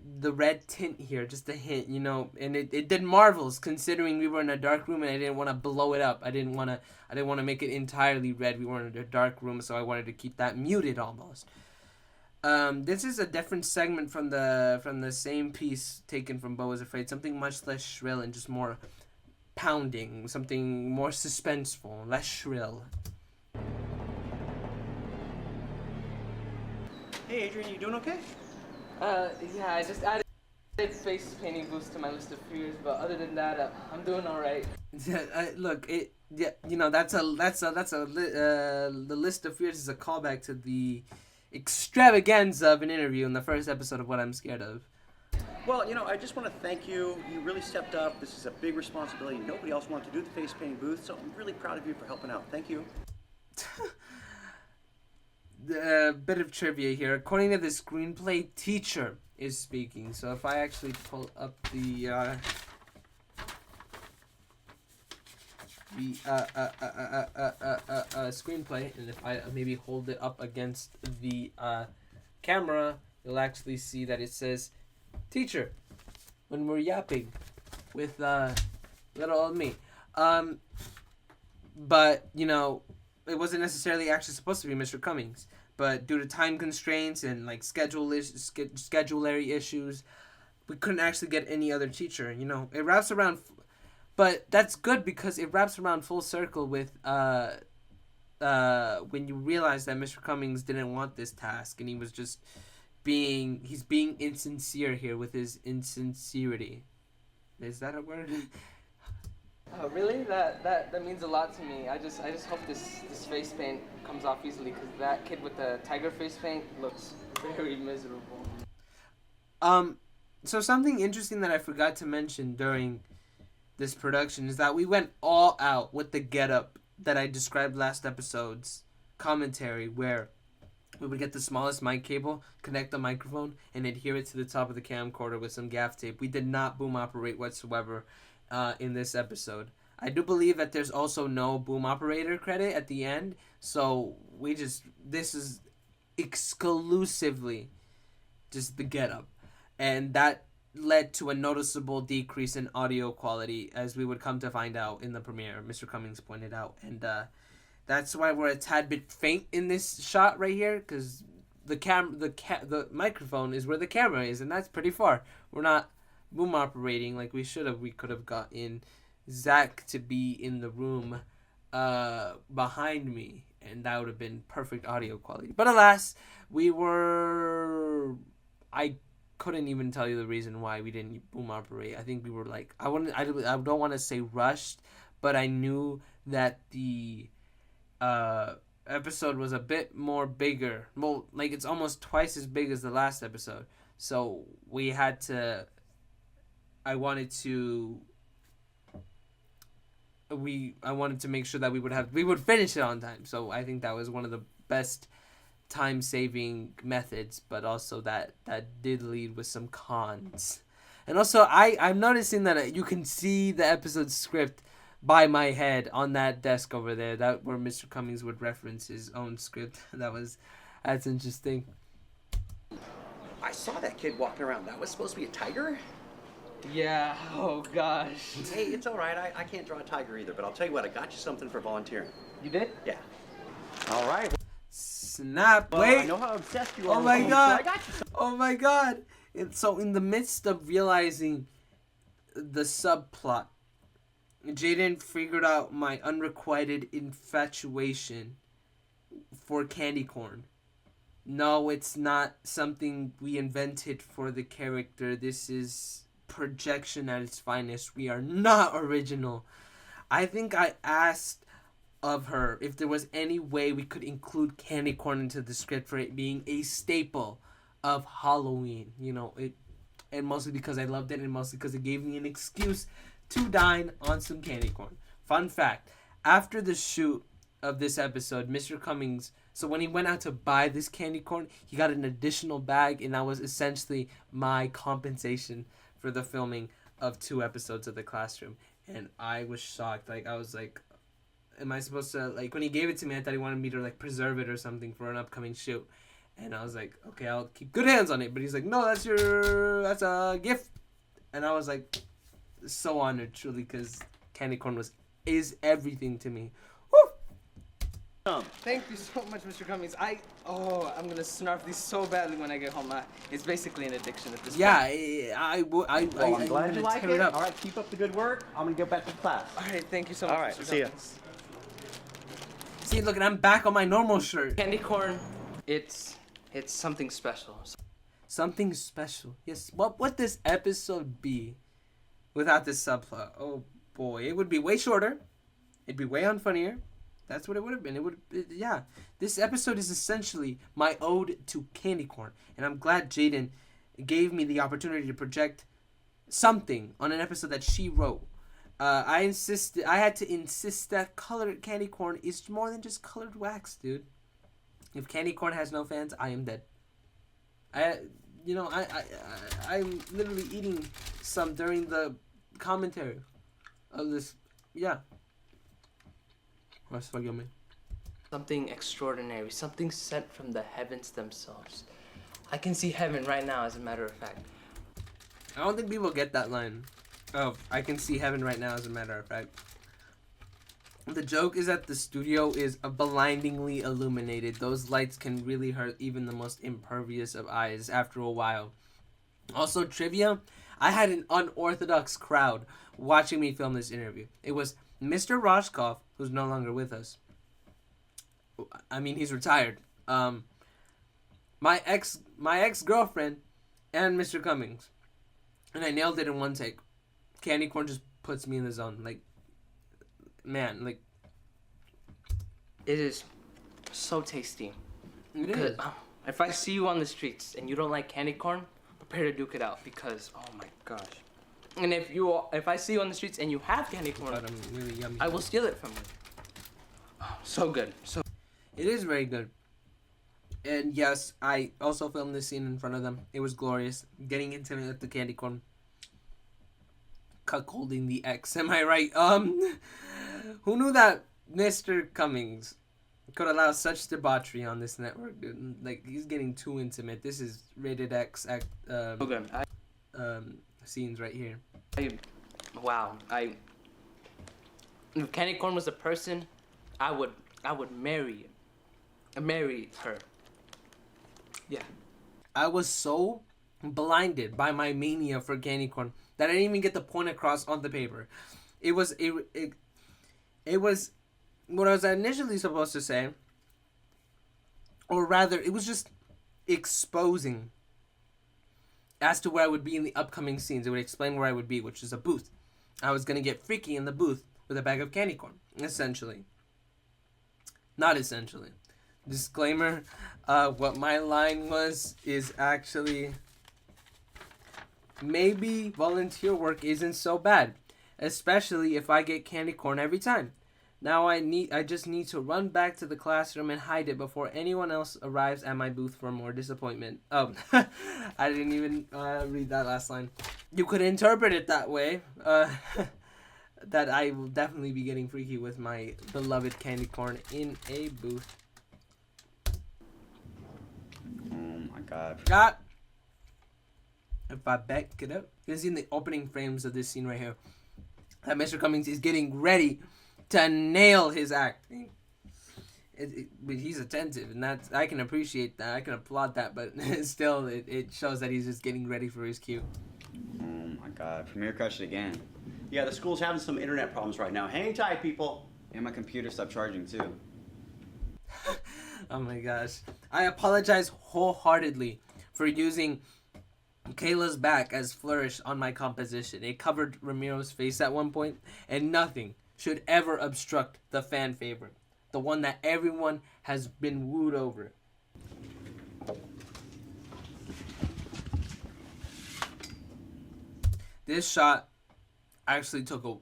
tint here, just a hint, you know, and it did marvels considering we were in a dark room and I didn't want to blow it up. I didn't want to make it entirely red. We were in a dark room, so I wanted to keep that muted almost. This is a different segment from the same piece taken from Beau is Afraid. Something much less shrill and just more pounding. Something more suspenseful, less shrill. Hey, Adrian, you doing okay? Yeah, I just added face painting boost to my list of fears, but other than that, I'm doing all right. Look, the list of fears is a callback to the extravaganza of an interview in the first episode of What I'm Scared Of. Well, you know, I just want to thank you. You really stepped up. This is a big responsibility. Nobody else wanted to do the face painting booth, so I'm really proud of you for helping out. Thank you. Bit of trivia here. According to the screenplay, teacher is speaking. So if I actually pull up the screenplay, and if I maybe hold it up against the camera, you'll actually see that it says teacher when we're yapping with little old me. But you know, it wasn't necessarily actually supposed to be Mr. Cummings, but due to time constraints and like schedulary issues, we couldn't actually get any other teacher. You know, it wraps around, but that's good because it wraps around full circle with when you realize that Mr. Cummings didn't want this task and he was just being insincere here with his insincerity. Is that a word? Oh, really? That means a lot to me. I just hope this face paint comes off easily because that kid with the tiger face paint looks very miserable. So something interesting that I forgot to mention during this production is that we went all out with the getup that I described last episode's commentary, where we would get the smallest mic cable, connect the microphone, and adhere it to the top of the camcorder with some gaff tape. We did not boom operate whatsoever in this episode. I do believe that there's also no boom operator credit at the end, so this is exclusively just the getup, and that led to a noticeable decrease in audio quality, as we would come to find out in the premiere. Mr. Cummings pointed out, and that's why we're a tad bit faint in this shot right here, because the microphone is where the camera is, and that's pretty far. We're not boom operating like we should have. We could have gotten Zach to be in the room behind me, and that would have been perfect audio quality. But alas, I couldn't even tell you the reason why we didn't boom operate. I think we were like, I don't want to say rushed, but I knew that the episode was a bit more bigger. Well, like it's almost twice as big as the last episode. So we had to, I wanted to make sure that we would finish it on time. So I think that was one of the best time-saving methods, but also that did lead with some cons. And also, I'm noticing that you can see the episode script by my head on that desk over there, that where Mr. Cummings would reference his own script. That's interesting. I saw that kid walking around. That was supposed to be a tiger? Yeah, oh gosh. Hey, it's all right. I can't draw a tiger either, but I'll tell you what, I got you something for volunteering. You did? Yeah. All right. Snap! Well, wait! I know how obsessed you are. Oh my god! So I got you Oh my god! So in the midst of realizing the subplot. Jaden figured out my unrequited infatuation for candy corn. No, it's not something we invented for the character. This is projection at its finest. We are not original. I think I asked of her if there was any way we could include candy corn into the script for it being a staple of Halloween. You know, and mostly because I loved it, and mostly because it gave me an excuse to dine on some candy corn. Fun fact, after the shoot of this episode, Mr. Cummings, so when he went out to buy this candy corn, he got an additional bag, and that was essentially my compensation for the filming of 2 episodes of The Classroom. And I was shocked. Like, I was like, am I supposed to, like, when he gave it to me, I thought he wanted me to, like, preserve it or something for an upcoming shoot. And I was like, okay, I'll keep good hands on it. But he's like, no, that's a gift. And I was like, so honored, truly, because candy corn is everything to me. Woo! Thank you so much, Mr. Cummings. I'm gonna snarf these so badly when I get home. It's basically an addiction at this point. Yeah, I'm glad you like it. All right, keep up the good work. I'm gonna get back to class. All right, thank you so much. All right, Mr. see ya. Cummings. See, look, and I'm back on my normal shirt. Candy corn, it's something special. Something special. Yes. What would this episode be without this subplot? Oh boy, it would be way shorter. It'd be way unfunnier. That's what it would have been. Yeah. This episode is essentially my ode to candy corn, and I'm glad Jaden gave me the opportunity to project something on an episode that she wrote. I had to insist that colored candy corn is more than just colored wax, dude. If candy corn has no fans, I am dead. I'm literally eating some during the commentary of this. Yeah. That's so yummy. Something extraordinary, something sent from the heavens themselves. I can see heaven right now, as a matter of fact. I don't think people get that line of I can see heaven right now, as a matter of fact. The joke is that the studio is blindingly illuminated. Those lights can really hurt even the most impervious of eyes after a while. Also, trivia, I had an unorthodox crowd watching me film this interview. It was Mr. Roscoff, who's no longer with us. I mean, he's retired. My ex-girlfriend, and Mr. Cummings. And I nailed it in one take. Candy corn just puts me in the zone. Like, man, like, it is so tasty. It is. If I see you on the streets and you don't like candy corn, prepare to duke it out because, oh my gosh. And if I see you on the streets and you have candy corn, really yummy. I will steal it from you. Oh, so good. It is very good. And yes, I also filmed this scene in front of them. It was glorious. Getting intimate with the candy corn. Cuckolding the ex, am I right? Who knew that Mr. Cummings could allow such debauchery on this network, dude? Like, he's getting too intimate. This is rated X scenes right here. If candy corn was a person, I would marry her. Yeah. I was so blinded by my mania for candy corn that I didn't even get the point across on the paper. It was what I was initially supposed to say, or rather, it was just exposing as to where I would be in the upcoming scenes. It would explain where I would be, which is a booth. I was gonna get freaky in the booth with a bag of candy corn, essentially. Not essentially. Disclaimer, what my line was is actually, maybe volunteer work isn't so bad, especially if I get candy corn every time. Now I just need to run back to the classroom and hide it before anyone else arrives at my booth for more disappointment. Oh, I didn't even read that last line. You could interpret it that way, that I will definitely be getting freaky with my beloved candy corn in a booth. Oh my god. God. If I back it up, you can see in the opening frames of this scene right here that Mr. Cummings is getting ready to nail his acting. But he's attentive, and I can appreciate that. I can applaud that, but still, it shows that he's just getting ready for his cue. Oh my god, Premiere crashed again. Yeah, the school's having some internet problems right now. Hang tight, people. And my computer stopped charging too. Oh my gosh. I apologize wholeheartedly for using Kayla's back as flourish on my composition. It covered Ramiro's face at one point, and nothing should ever obstruct the fan favorite. The one that everyone has been wooed over. This shot actually took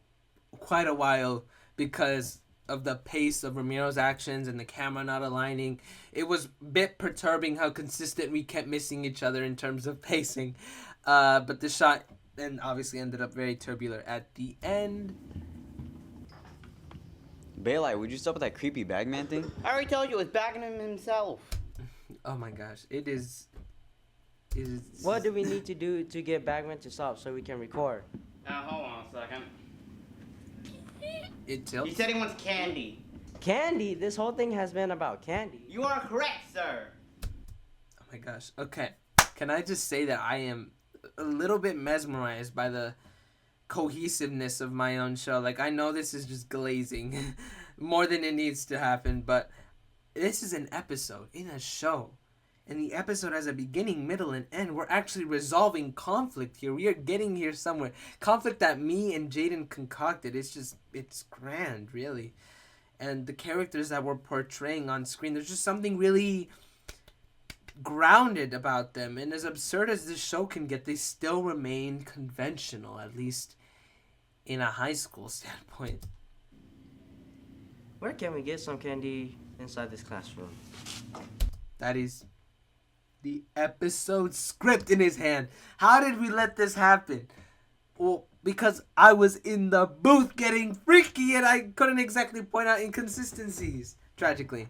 quite a while because of the pace of Ramiro's actions and the camera not aligning. It was a bit perturbing how consistent we kept missing each other in terms of pacing. But the shot then obviously ended up very tubular at the end. Baylai, would you stop with that creepy Bagman thing? I already told you, it's Bagman himself. Oh my gosh, it is. What do we need to do to get Bagman to stop so we can record? Now, hold on a second. It tilts. He said he wants candy. Candy? This whole thing has been about candy. You are correct, sir. Oh my gosh. Okay. Can I just say that I am a little bit mesmerized by the cohesiveness of my own show. Like, I know this is just glazing more than it needs to happen, but this is an episode in a show. And the episode has a beginning, middle, and end. We're actually resolving conflict here. We are getting here somewhere. Conflict that me and Jaden concocted. It's grand, really. And the characters that we're portraying on screen, there's just something really grounded about them. And as absurd as this show can get, they still remain conventional, at least in a high school standpoint. Where can we get some candy inside this classroom? That is the episode script in his hand. How did we let this happen? Well, because I was in the booth getting freaky and I couldn't exactly point out inconsistencies, tragically.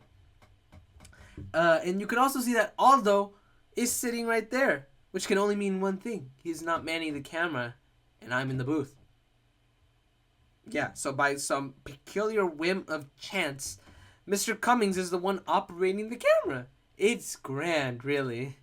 And you can also see that Aldo is sitting right there, which can only mean one thing. He's not manning the camera, and I'm in the booth. Yeah, so by some peculiar whim of chance, Mr. Cummings is the one operating the camera. It's grand, really.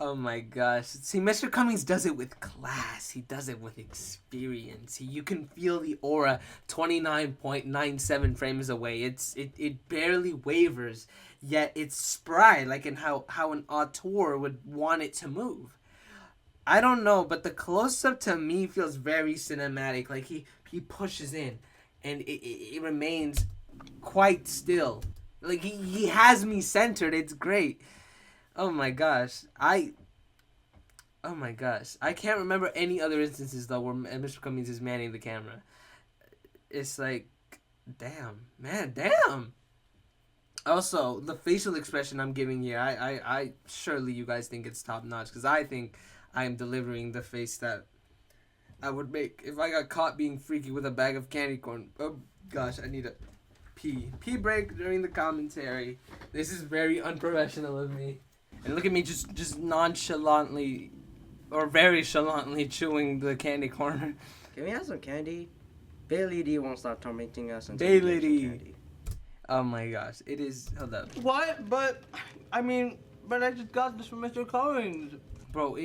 Oh my gosh. See, Mr. Cummings does it with class. He does it with experience. You can feel the aura 29.97 frames away. It barely wavers, yet it's spry, like in how an auteur would want it to move. I don't know, but the close-up to me feels very cinematic. Like he pushes in, and it remains quite still. Like he has me centered. It's great. Oh my gosh. I can't remember any other instances though where Mr. Cummings is manning the camera. It's like, damn, man, damn. Also, the facial expression I'm giving here, I surely you guys think it's top notch, because I think I am delivering the face that I would make if I got caught being freaky with a bag of candy corn. Oh gosh, I need a pee break during the commentary. This is very unprofessional of me. And look at me just nonchalantly or very chalantly chewing the candy corn. Can we have some candy? Bailey D won't stop tormenting us until Bailey we get some D. candy. Oh my gosh, it is. Hold up. What? But I just got this from Mr. Cummings. Bro,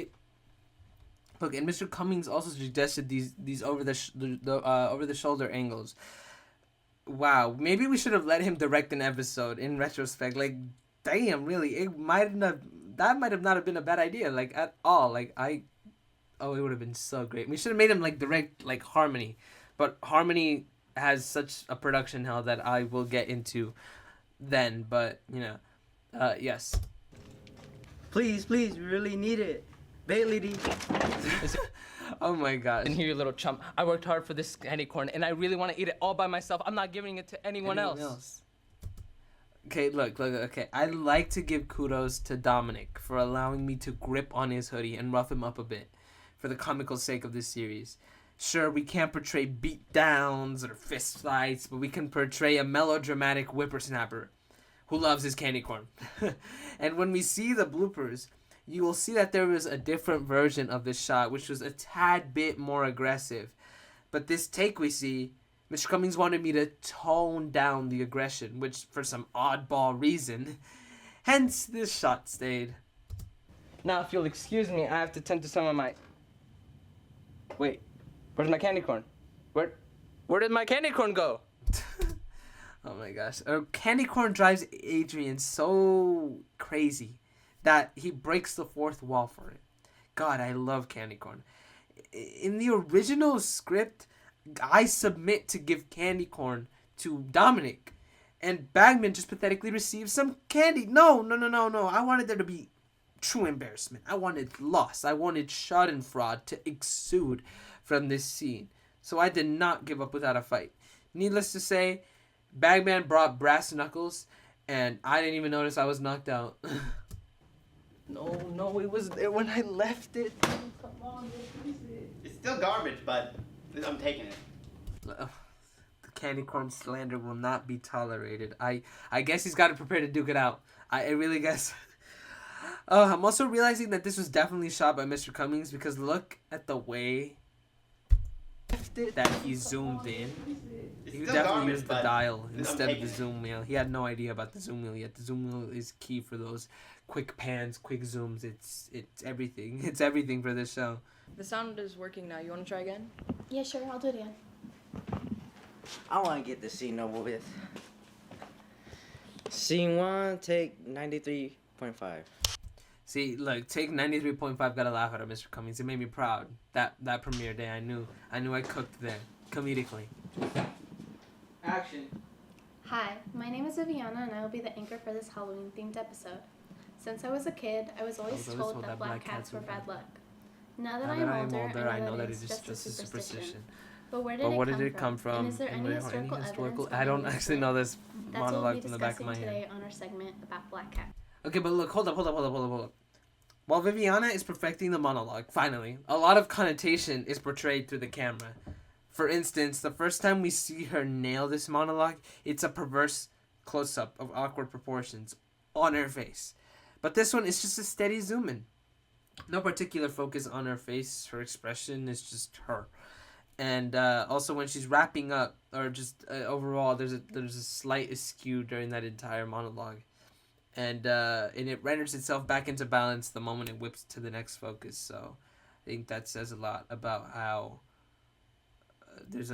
look, and Mr. Cummings also suggested these over the shoulder angles. Wow, maybe we should have let him direct an episode in retrospect. Like, damn, really, that might have not have been a bad idea, like at all. Like it would have been so great. We should have made him like direct like Harmony, but Harmony has such a production hell that I will get into then. But yes. Please, we really need it. Bailey D. Oh my gosh. And here, you little chump. I worked hard for this candy corn, and I really want to eat it all by myself. I'm not giving it to anyone else. Okay, look, okay. I'd like to give kudos to Dominic for allowing me to grip on his hoodie and rough him up a bit for the comical sake of this series. Sure, we can't portray beatdowns or fist fights, but we can portray a melodramatic whippersnapper who loves his candy corn. And when we see the bloopers, you will see that there was a different version of this shot, which was a tad bit more aggressive. But this take we see Mr. Cummings wanted me to tone down the aggression, which for some oddball reason, hence this shot stayed. Now, if you'll excuse me, I have to tend to some of my... Wait, where's my candy corn? Where did my candy corn go? Oh my gosh. Candy corn drives Adrian so crazy that he breaks the fourth wall for it. God, I love candy corn. In the original script, I submit to give candy corn to Dominic, and Bagman just pathetically receives some candy. No. I wanted there to be true embarrassment. I wanted loss. I wanted schadenfreude to exude from this scene. So I did not give up without a fight. Needless to say, Bagman brought brass knuckles, and I didn't even notice I was knocked out. No, it was there when I left it. Come on, It's still garbage, but I'm taking it. The candy corn slander will not be tolerated. I guess he's got to prepare to duke it out. I really guess. I'm also realizing that this was definitely shot by Mr. Cummings because look at the way that he zoomed in. He definitely used the dial instead of the zoom wheel. He had no idea about the zoom wheel yet. The zoom wheel is key for those quick pans, quick zooms. It's everything. It's everything for this show. The sound is working now. You want to try again? Yeah, sure, I'll do it again. I want to get the scene over with. Scene 1, take 93.5. See, look, take 93.5. Gotta laugh at her, Mr. Cummings. It made me proud. That premiere day, I knew I cooked there comedically. Action. Hi, my name is Viviana, and I will be the anchor for this Halloween-themed episode. Since I was a kid, I was always told that black cats were bad luck. Now that I am older, I know that it is just a superstition. But where did it come from? And is there any historical evidence? I don't actually know this That's what we'll monologue be from the back of my discussing head. today on our segment about black cats. Okay, but look, hold up. While Viviana is perfecting the monologue, finally, a lot of connotation is portrayed through the camera. For instance, the first time we see her nail this monologue, it's a perverse close-up of awkward proportions on her face. But this one is just a steady zoom in. No particular focus on her face, her expression is just her. And also when she's wrapping up, or just overall, there's a slight askew during that entire monologue. And it renders itself back into balance the moment it whips to the next focus. So I think that says a lot about how it's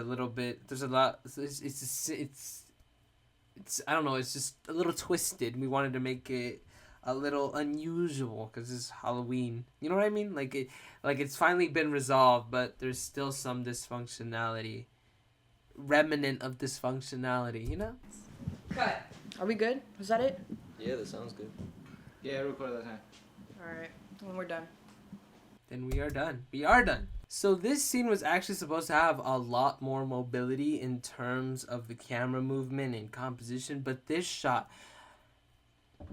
I don't know, it's just a little twisted. We wanted to make it a little unusual because it's Halloween. You know what I mean? Like it's finally been resolved, but there's still some dysfunctionality, remnant of dysfunctionality. You know? Cut. Are we good? Was that it? Yeah, that sounds good. Yeah, record that time. All right. When we're done. Then we are done. We are done. So this scene was actually supposed to have a lot more mobility in terms of the camera movement and composition, but this shot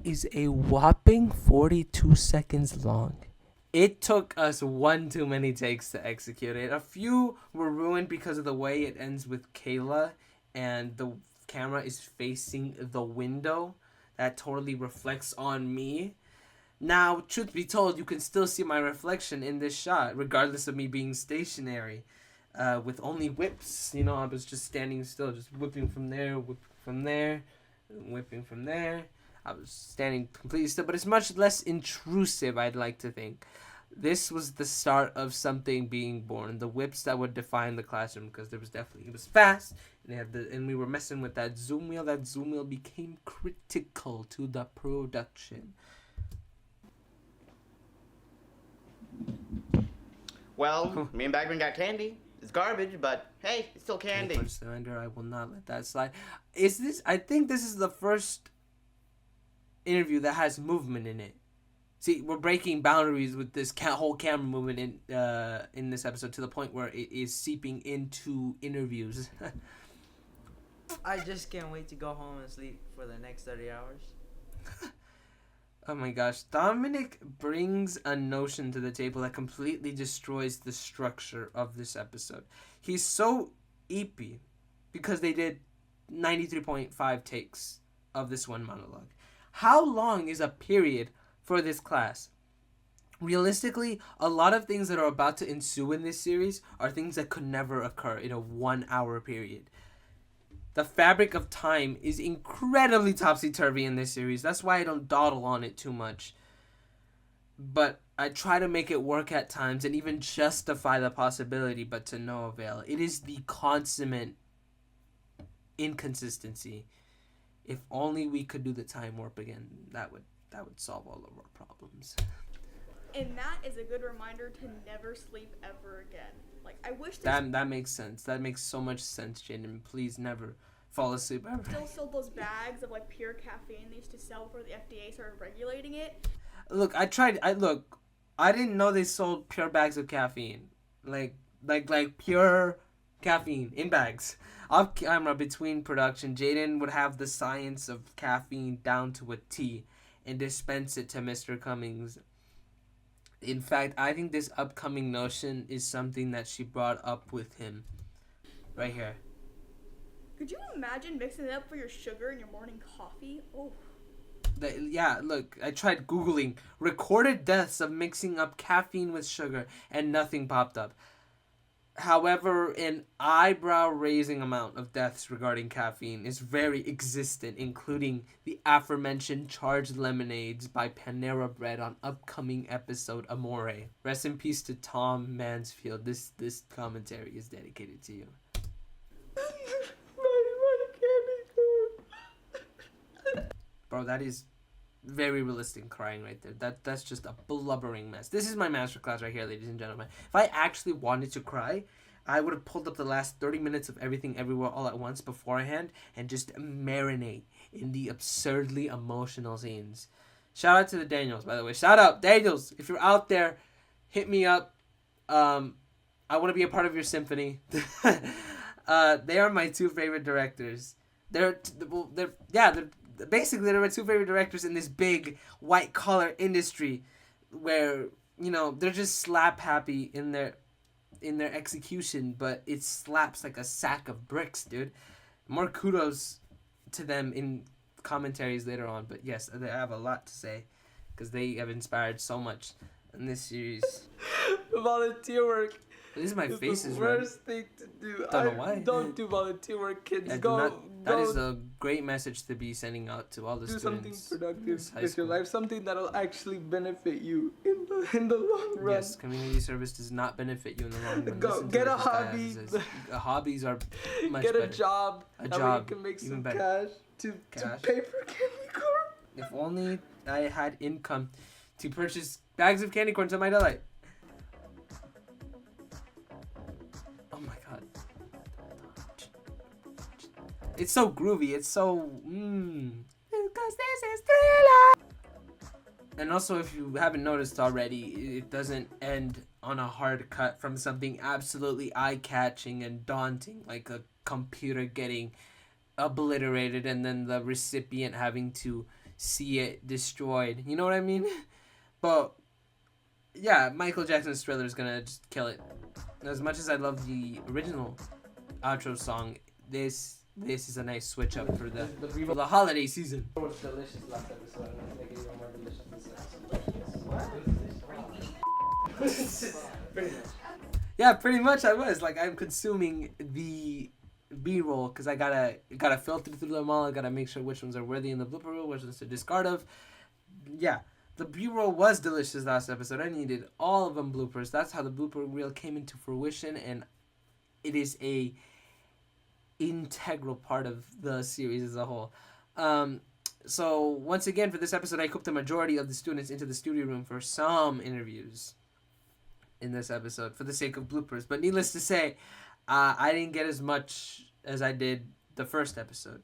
is a whopping 42 seconds long. It took us one too many takes to execute it. A few were ruined because of the way it ends with Kayla and the camera is facing the window. That totally reflects on me. Now, truth be told, you can still see my reflection in this shot, regardless of me being stationary, with only whips. You know, I was just standing still, just whipping from there, whipping from there, whipping from there. I was standing completely still, but it's much less intrusive, I'd like to think. This was the start of something being born. The whips that would define the classroom, because it was fast, and we were messing with that zoom wheel. That zoom wheel became critical to the production. Well, me and Bagman got candy. It's garbage, but hey, it's still candy. I will not let that slide. I think this is the first interview that has movement in it. See, we're breaking boundaries with this whole camera movement in this episode to the point where it is seeping into interviews. I just can't wait to go home and sleep for the next 30 hours. Oh my gosh. Dominic brings a notion to the table that completely destroys the structure of this episode. He's so eepy because they did 93.5 takes of this one monologue. How long is a period for this class? Realistically, a lot of things that are about to ensue in this series are things that could never occur in a 1 hour period. The fabric of time is incredibly topsy-turvy in this series. That's why I don't dawdle on it too much. But I try to make it work at times and even justify the possibility, but to no avail. It is the consummate inconsistency. If only we could do the time warp again, that would solve all of our problems. And that is a good reminder to never sleep ever again. Like, I wish that makes sense. That makes so much sense, Jaden. Please never fall asleep ever. Still sold those bags of like pure caffeine they used to sell before the FDA started regulating it. Look, I didn't know they sold pure bags of caffeine. Like pure caffeine in bags. Off camera between production, Jaden would have the science of caffeine down to a T and dispense it to Mr. Cummings. In fact, I think this upcoming notion is something that she brought up with him. Right here. Could you imagine mixing it up for your sugar in your morning coffee? Oh. Yeah, look, I tried Googling recorded deaths of mixing up caffeine with sugar and nothing popped up. However, an eyebrow-raising amount of deaths regarding caffeine is very existent, including the aforementioned charged lemonades by Panera Bread on upcoming episode Amore. Rest in peace to Tom Mansfield. This commentary is dedicated to you. Bro, that is very realistic crying right there. That's just a blubbering mess. This is my masterclass right here, ladies and gentlemen. If I actually wanted to cry, I would have pulled up the last 30 minutes of Everything Everywhere All at Once beforehand and just marinate in the absurdly emotional scenes. Shout out to the Daniels, by the way. Shout out, Daniels. If you're out there, hit me up. I want to be a part of your symphony. They are my two favorite directors. They're basically they're my two favorite directors in this big white collar industry where, you know, they're just slap happy in their execution, but it slaps like a sack of bricks, dude. More kudos to them in commentaries later on, but yes, they have a lot to say because they have inspired so much in this series. Volunteer work. This is my face is the red. worst thing to do. Don't know why. Don't do volunteer work, kids. That is a great message to be sending out to all the students. Do something productive with your life, something that'll actually benefit you in the long run. Yes, community service does not benefit you in the long run. Go get a hobby. Hobbies are much get better. A job. That way you can make some cash to pay for candy corn. If only I had income to purchase bags of candy corn to my delight. It's so groovy. It's so because this is Thriller. And also, if you haven't noticed already, it doesn't end on a hard cut from something absolutely eye-catching and daunting, like a computer getting obliterated and then the recipient having to see it destroyed. You know what I mean? But yeah, Michael Jackson's Thriller is gonna just kill it. As much as I love the original outro song, this is a nice switch up for the holiday season. It was delicious last episode. I'm gonna make it even more delicious this episode. Pretty much. Yeah, pretty much I was. Like, I'm consuming the B-roll because I gotta filter through them all. I gotta make sure which ones are worthy in the blooper reel, which ones to discard of. Yeah, the B-roll was delicious last episode. I needed all of them bloopers. That's how the blooper reel came into fruition, and it is a integral part of the series as a whole. So once again, for this episode, I cooked the majority of the students into the studio room for some interviews in this episode for the sake of bloopers. But needless to say, I didn't get as much as I did the first episode,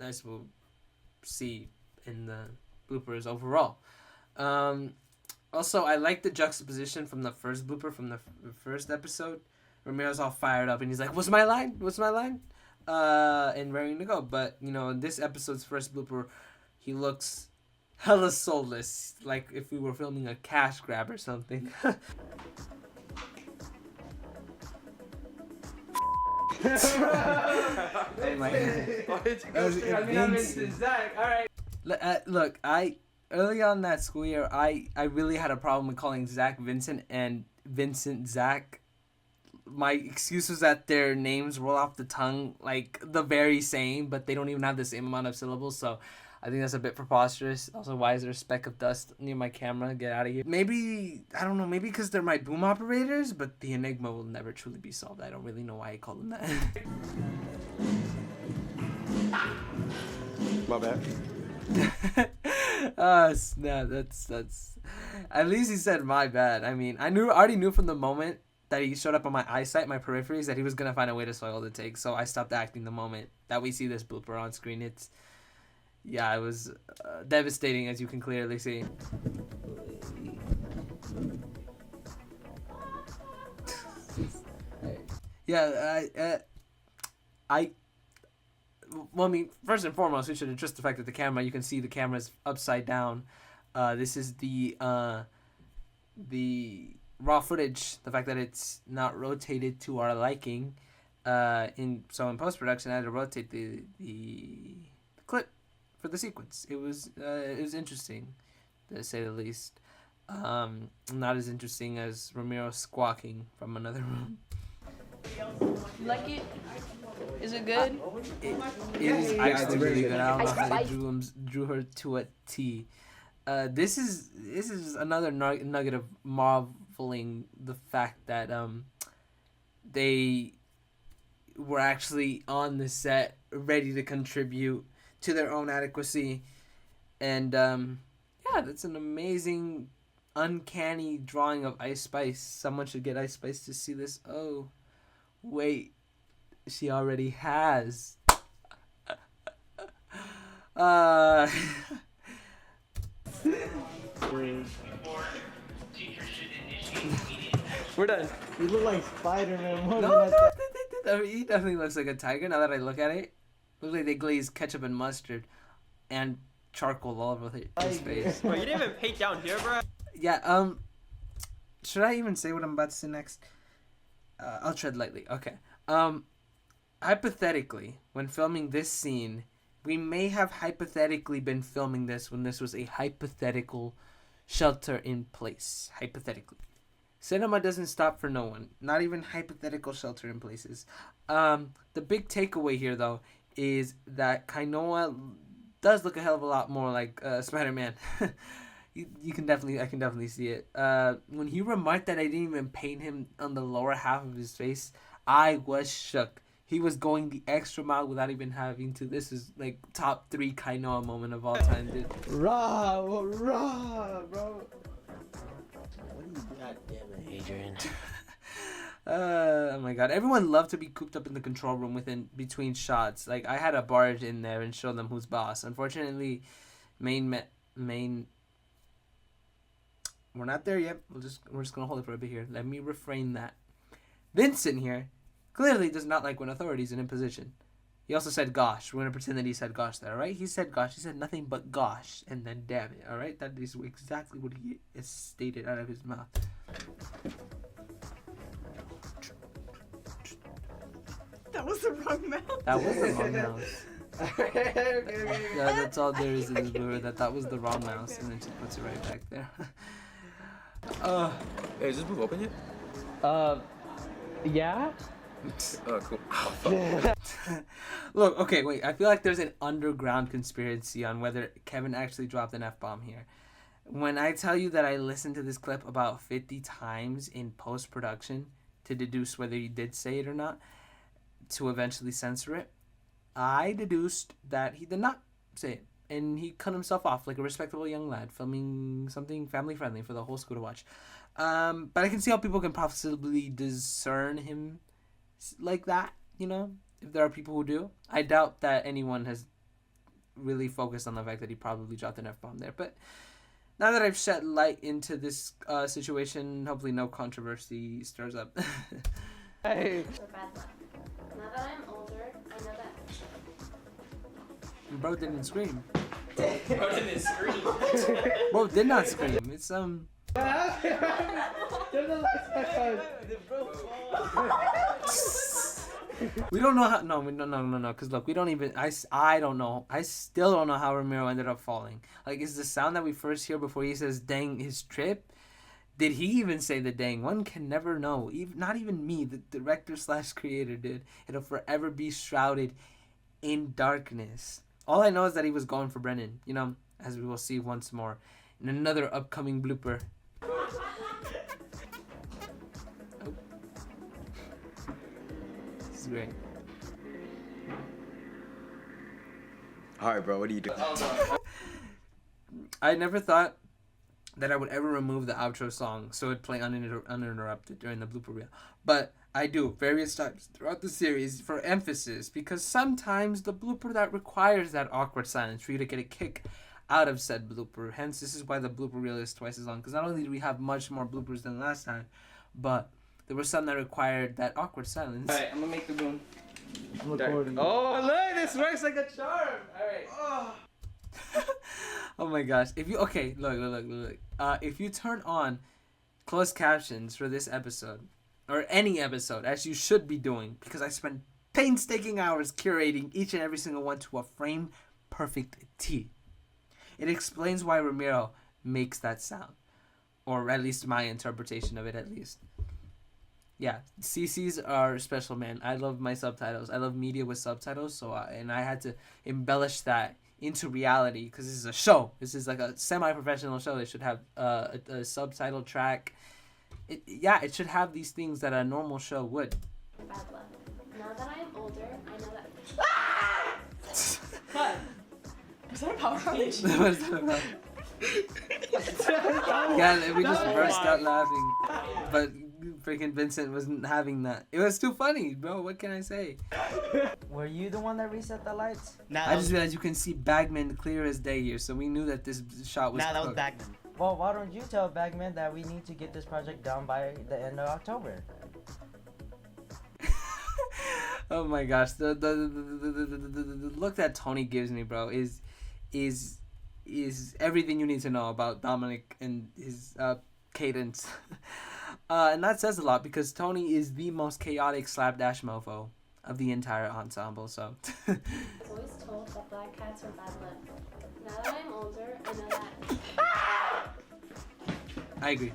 as we'll see in the bloopers overall. Also, I like the juxtaposition from the first blooper from the first episode. Ramiro's all fired up and he's like, what's my line? And raring to go. But, you know, in this episode's first blooper, he looks hella soulless, like if we were filming a cash grab or something. Hey, my Look, early on that school year, I really had a problem with calling Zach Vincent and Vincent Zach. my excuse was that their names roll off the tongue like the very same, but they don't even have the same amount of syllables. So I think that's a bit preposterous. Also, why is there a speck of dust near my camera? Get out of here. Maybe, I don't know, maybe because they're my boom operators, but the enigma will never truly be solved. I don't really know why I call them that. My bad. Snap, that's at least he said my bad. I mean, already knew from the moment that he showed up on my eyesight, my peripheries, that he was gonna find a way to soil the take. So I stopped acting the moment that we see this blooper on screen. It was devastating, as you can clearly see. Well, I mean, first and foremost, we should address the fact that the camera, you can see the camera's upside down. This is the raw footage, the fact that it's not rotated to our liking. In post-production, I had to rotate the clip for the sequence. It was interesting, to say the least. Not as interesting as Ramiro squawking from another room. You like it? Is it good? It is actually really good. I don't know how they drew her to a T. This is another nugget of marveling the fact that they were actually on the set, ready to contribute to their own adequacy, and that's an amazing, uncanny drawing of Ice Spice. Someone should get Ice Spice to see this. Oh, wait. She already has. We're done. You look like Spider-Man. No, he definitely looks like a tiger now that I look at it. Looks like they glazed ketchup and mustard and charcoal all over his face. Bro, you didn't even paint down here, bro. Yeah, should I even say what I'm about to say next? I'll tread lightly. Okay. Hypothetically, when filming this scene, we may have hypothetically been filming this when this was a hypothetical shelter in place. Hypothetically. Cinema doesn't stop for no one. Not even hypothetical shelter in places. The big takeaway here, though, is that Kainoa does look a hell of a lot more like Spider-Man. I can definitely see it. When he remarked that I didn't even paint him on the lower half of his face, I was shook. He was going the extra mile without even having to. This is like top 3 Kainoa moment of all time, dude. Raw, bro. God damn it, Adrian. Oh my god. Everyone loved to be cooped up in the control room between shots. Like, I had a barge in there and show them who's boss. Unfortunately, main we're not there yet. We're just gonna hold it for a bit here. Let me refrain that. Vincent here clearly does not like when authorities are in position. He also said gosh. We're gonna pretend that he said gosh there, alright? He said gosh. He said nothing but gosh, and then damn it, alright? That is exactly what he has stated out of his mouth. That was the wrong mouse. That was the wrong mouse. Yeah, that's all there is this blur. That was the wrong mouse, and then she puts it right back there. Hey, is this booth open yet? Yeah? Oh, cool. Look, okay, wait. I feel like there's an underground conspiracy on whether Kevin actually dropped an F-bomb here. When I tell you that I listened to this clip about 50 times in post-production to deduce whether he did say it or not, to eventually censor it, I deduced that he did not say it. And he cut himself off like a respectable young lad, filming something family-friendly for the whole school to watch. But I can see how people can possibly discern him like that, you know, if there are people who do. I doubt that anyone has really focused on the fact that he probably dropped an F-bomb there. But now that I've shed light into this situation, hopefully no controversy stirs up. Hey. For bad luck. Now that I'm older, I know that. Bro didn't scream. Bro didn't scream. Bro did not scream. It's we don't know how. No, because look, we don't even. I don't know. I still don't know how Ramiro ended up falling. Like, is the sound that we first hear before he says "dang his trip"? Did he even say the dang? One can never know. Even, not even me, the director slash creator, dude. It'll forever be shrouded in darkness. All I know is that he was going for Brennan, you know, as we will see once more in another upcoming blooper. Oh. This is great. Alright, bro, what are you doing? I never thought that I would ever remove the outro song so it'd play uninterrupted during the blooper reel. But I do various times throughout the series for emphasis, because sometimes the blooper that requires that awkward silence for you to get a kick out of said blooper. Hence, this is why the blooper reel is twice as long, because not only do we have much more bloopers than last time, but there were some that required that awkward silence. Alright, I'm gonna make the room. I'm recording. Oh, look, this works like a charm. Alright. Oh. Oh my gosh. If you look. If you turn on closed captions for this episode, or any episode, as you should be doing, because I spent painstaking hours curating each and every single one to a frame perfect T. It explains why Ramiro makes that sound, or at least my interpretation of it, at least. Yeah, CCs are special, man. I love my subtitles. I love media with subtitles, so I had to embellish that into reality, because this is a show. This is like a semi-professional show. They should have a subtitle track. It should have these things that a normal show would. Bad luck. Now that I am older, I know that. What? Was that a power outage? What is that about? Yeah, we just burst out laughing, but freaking Vincent wasn't having that. It was too funny, bro. What can I say? Were you the one that reset the lights? Nah, I just realized you can see Bagman clear as day here, so we knew that this shot was. Nah, that was cooked. Bagman. Well, why don't you tell Bagman that we need to get this project done by the end of October? Oh my gosh, the look that Tony gives me, bro, is everything you need to know about Dominic and his cadence. And that says a lot, because Tony is the most chaotic slapdash mofo of the entire ensemble. So. I was always told that black cats are bad luck. Now that I'm older, I know that. I agree.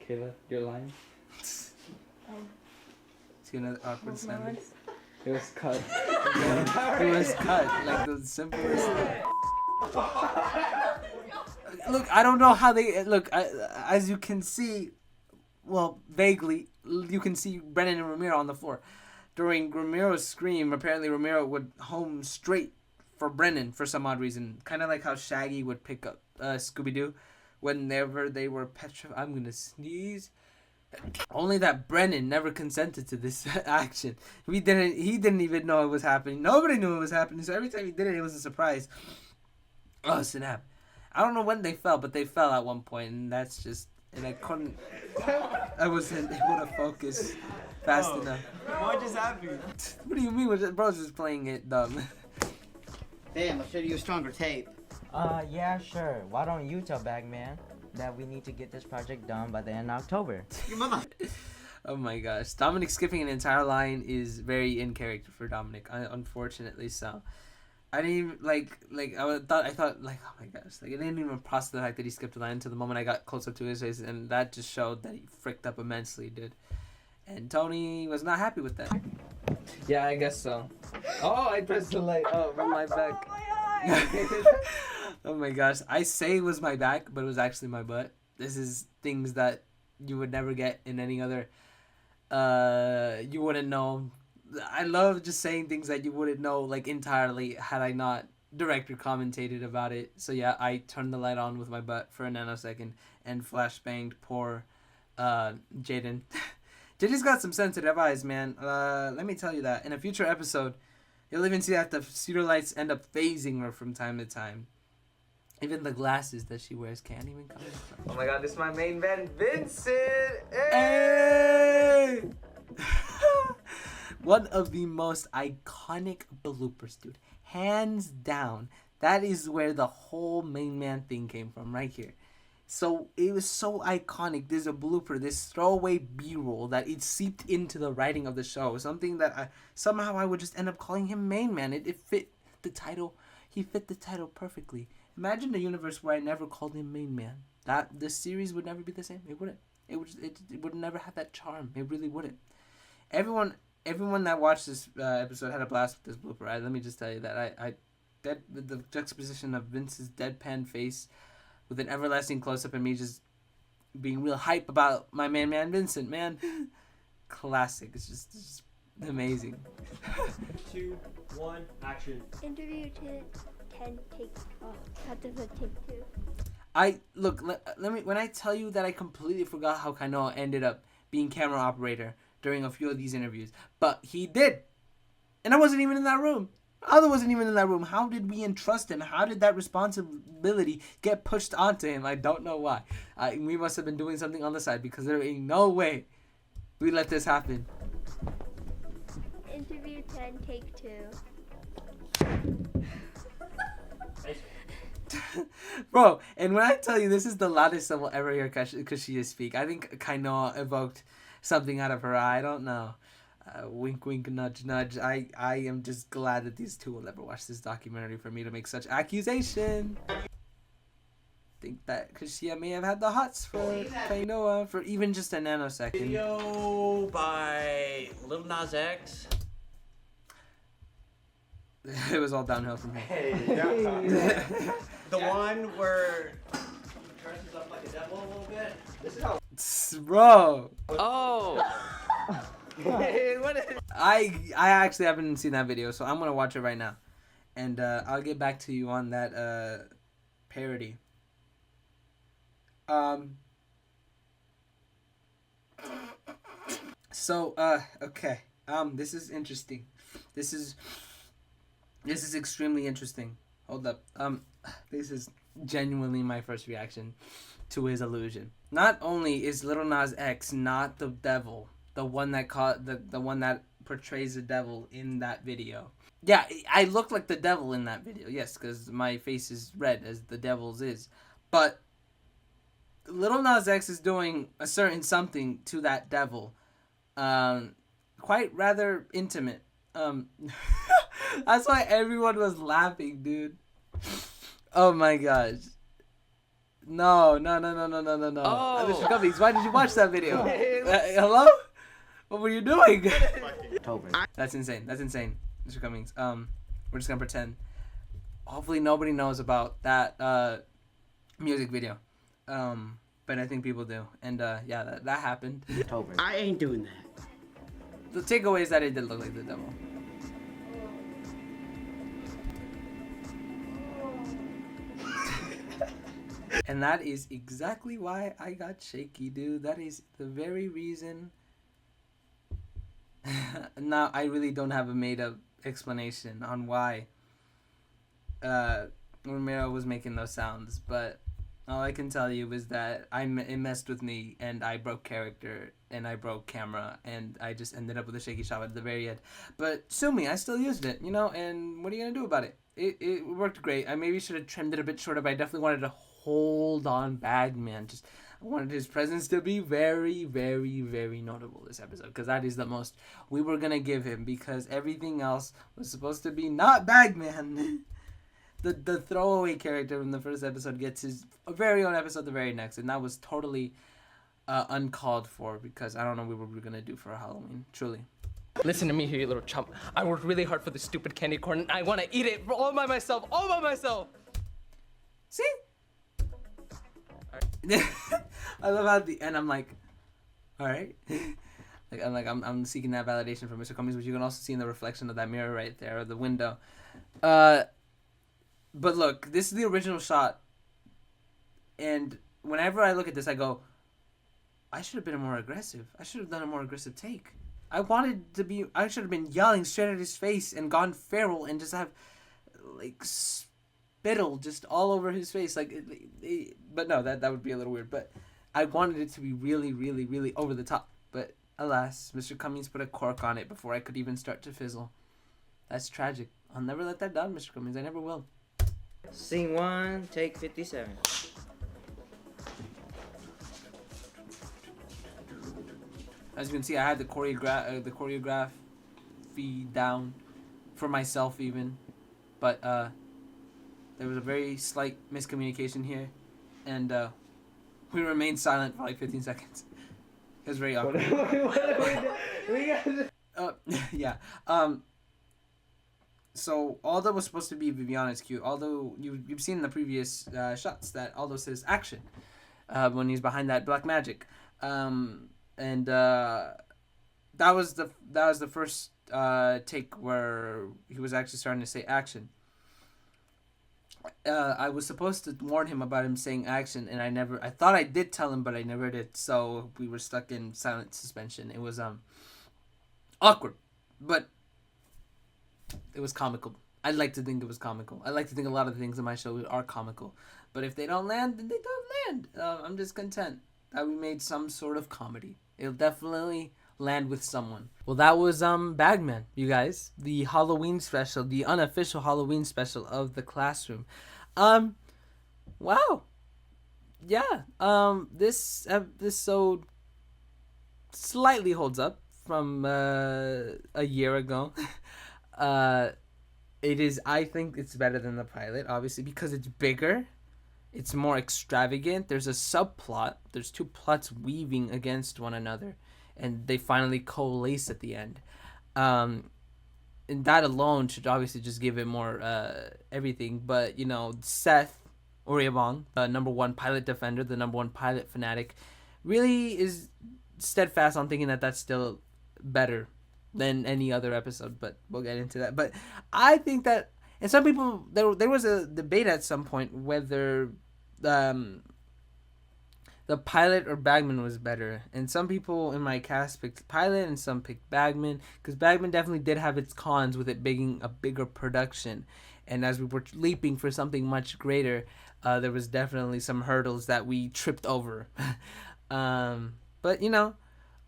Kayla, you're lying. See another awkward silence. It was cut. It was cut, like the simplest. Look, I don't know how they look. As you can see, well, vaguely, you can see Brennan and Ramiro on the floor. During Ramiro's scream, apparently Ramiro would home straight for Brennan for some odd reason. Kind of like how Shaggy would pick up Scooby-Doo whenever they were petrified. I'm gonna sneeze. Only that Brennan never consented to this action. He didn't even know it was happening. Nobody knew it was happening. So every time he did it, it was a surprise. Oh snap! I don't know when they fell, but they fell at one point, and that's just. And I couldn't. I wasn't able to focus fast enough. What just happened? What do you mean? Bro's just playing it dumb. Damn, I should have used stronger tape. Yeah, sure. Why don't you tell Bagman that we need to get this project done by the end of October? Your mama. Oh my gosh, Dominic skipping an entire line is very in character for Dominic. Unfortunately, so. I didn't even I thought oh my gosh, like I didn't even process the fact that he skipped a line until the moment I got close up to his face, and that just showed that he fricked up immensely, dude. And Tony was not happy with that. Yeah, I guess so. Oh, I pressed the light. Oh, from my back. Oh my gosh, I say it was my back, but it was actually my butt. This is things that you would never get in any other. You wouldn't know. I love just saying things that you wouldn't know, like, entirely had I not director commentated about it. So yeah, I turned the light on with my butt for a nanosecond and flashbanged poor Jaden. Jaden's got some sensitive eyes, man. Let me tell you that. In a future episode, you'll even see that the pseudo lights end up phasing her from time to time. Even the glasses that she wears can't even come. Oh my god, this is my main man, Vincent! Hey! One of the most iconic bloopers, dude. Hands down. That is where the whole main man thing came from, right here. So it was so iconic. There's a blooper, this throwaway B-roll that it seeped into the writing of the show. Something that somehow I would just end up calling him main man. It fit the title. He fit the title perfectly. Imagine a universe where I never called him main man. The series would never be the same. It wouldn't. It would never have that charm. It really wouldn't. Everyone that watched this episode had a blast with this blooper. Let me just tell you that the juxtaposition of Vince's deadpan face with an everlasting close up and me just being real hype about my man Vincent, man. Classic. It's just amazing. 2, 1, action. Interview 10 take. Oh, that does a take 2. Let me, when I tell you that I completely forgot how Kainoa ended up being camera operator during a few of these interviews, but he did, and I wasn't even in that room. Aldo wasn't even in that room. How did we entrust him? How did that responsibility get pushed onto him? I don't know why. We must have been doing something on the side, because there ain't no way we let this happen. Interview 10 take 2. Bro, and when I tell you this is the loudest I will ever hear Kushia speak, I think Kainoa evoked something out of her eye. I don't know. Wink, wink, nudge, nudge. I am just glad that these two will never watch this documentary for me to make such accusation. Think that Kushia may have had the hots for Kainoa for even just a nanosecond. Video by Lil Nas X. It was all downhill from here. Hey, the one where he dresses up like a devil a little bit. This is how. Bro. Oh. I actually haven't seen that video, so I'm gonna watch it right now, and I'll get back to you on that parody. So okay. This is interesting. This is extremely interesting. Hold up. This is genuinely my first reaction to his illusion. Not only is Lil Nas X not the devil, the one that the one that portrays the devil in that video. Yeah, I look like the devil in that video. Yes, because my face is red as the devil's is. But Lil Nas X is doing a certain something to that devil. Quite rather intimate. That's why everyone was laughing, dude. Oh my gosh. No. Oh. Mr. Cummings, why did you watch that video? Hello? What were you doing? That's insane. Mr. Cummings. We're just gonna pretend. Hopefully nobody knows about that music video. But I think people do. And yeah, that happened. I ain't doing that. The takeaway is that it did look like the devil. And that is exactly why I got shaky, dude. That is the very reason. Now, I really don't have a made-up explanation on why Romero was making those sounds, but all I can tell you is that it messed with me, and I broke character, and I broke camera, and I just ended up with a shaky shot at the very end. But sue me, I still used it, you know, and what are you going to do about it? It worked great. I maybe should have trimmed it a bit shorter, but I definitely wanted to hold on Bagman. I wanted his presence to be very, very, very notable this episode, because that is the most we were going to give him, because everything else was supposed to be not Bagman. The throwaway character from the first episode gets his very own episode the very next, and that was totally uncalled for, because I don't know what we were going to do for Halloween, truly. Listen to me here, you little chump. I worked really hard for this stupid candy corn, and I want to eat it all by myself. See? I love how at the end I'm like, all right. I'm seeking that validation from Mr. Cummings, which you can also see in the reflection of that mirror right there, or the window. But look, this is the original shot, and whenever I look at this, I go, I should have been more aggressive. I should have done a more aggressive take. I should have been yelling straight at his face and gone feral and just have, like, spittle just all over his face. But no, that would be a little weird. But I wanted it to be really, really, really over the top. But alas, Mr. Cummings put a cork on it before I could even start to fizzle. That's tragic. I'll never let that down, Mr. Cummings. I never will. Scene 1, take 57. As you can see, I had the choreography down for myself even, but There was a very slight miscommunication here, and we remained silent for like 15 seconds. It was very awkward. Yeah. So Aldo was supposed to be Viviana's cue. Although you've seen in the previous shots that Aldo says action when he's behind that black magic, and that was the first take where he was actually starting to say action. I was supposed to warn him about him saying action, and I thought I did tell him, but I never did. So we were stuck in silent suspension. It was awkward, but it was comical. I'd like to think it was comical. I like to think a lot of the things in my show are comical, but if they don't land, then they don't land. I'm just content that we made some sort of comedy. It'll definitely land with someone. Well, that was Bagman, you guys. The Halloween special, the unofficial Halloween special of the classroom. Wow. Yeah. This episode slightly holds up from a year ago. It is. I think it's better than the pilot, obviously, because it's bigger. It's more extravagant. There's a subplot. There's two plots weaving against one another, and they finally coalesce at the end. And that alone should obviously just give it more everything. But, you know, Seth Oriabong, the number one pilot defender, the number one pilot fanatic, really is steadfast on thinking that that's still better than any other episode. But we'll get into that. But I think that, and some people, there was a debate at some point whether the pilot or Bagman was better, and some people in my cast picked pilot and some picked Bagman, because Bagman definitely did have its cons with it being a bigger production, and as we were leaping for something much greater, there was definitely some hurdles that we tripped over. But you know,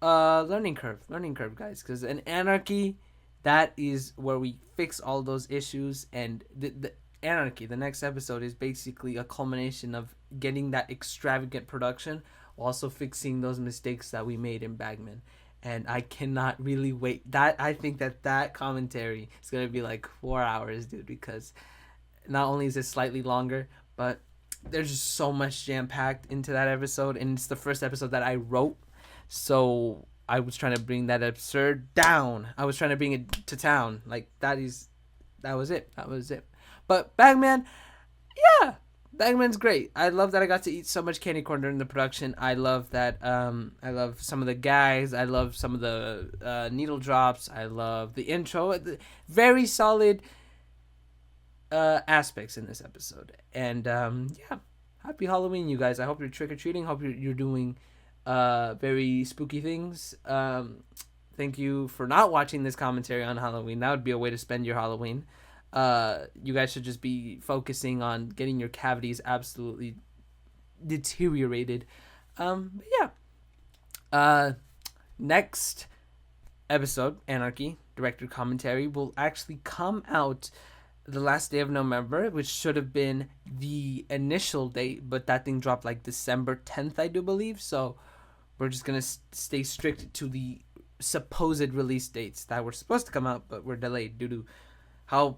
learning curve guys, because in Anarchy, that is where we fix all those issues, and the Anarchy, the next episode, is basically a culmination of getting that extravagant production while also fixing those mistakes that we made in Bagman. And I cannot really wait. I think that commentary is going to be like 4 hours, dude, because not only is it slightly longer, but there's just so much jam-packed into that episode, and it's the first episode that I wrote, so I was trying to bring that absurd down. I was trying to bring it to town. Like, that was it. But Bagman, yeah, Bagman's great. I love that I got to eat so much candy corn during the production. I love that. I love some of the gags. I love some of the needle drops. I love the intro. Very solid aspects in this episode. And yeah, happy Halloween, you guys. I hope you're trick-or-treating. Hope you're doing very spooky things. Thank you for not watching this commentary on Halloween. That would be a way to spend your Halloween. You guys should just be focusing on getting your cavities absolutely deteriorated. Yeah. Next episode, Anarchy, director commentary, will actually come out the last day of November, which should have been the initial date, but that thing dropped like December 10th, I do believe. So we're just going to stay strict to the supposed release dates that were supposed to come out, but were delayed due to how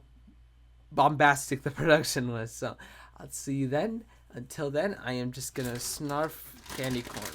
bombastic the production was. So I'll see you then. Until then, I am just gonna snarf candy corn.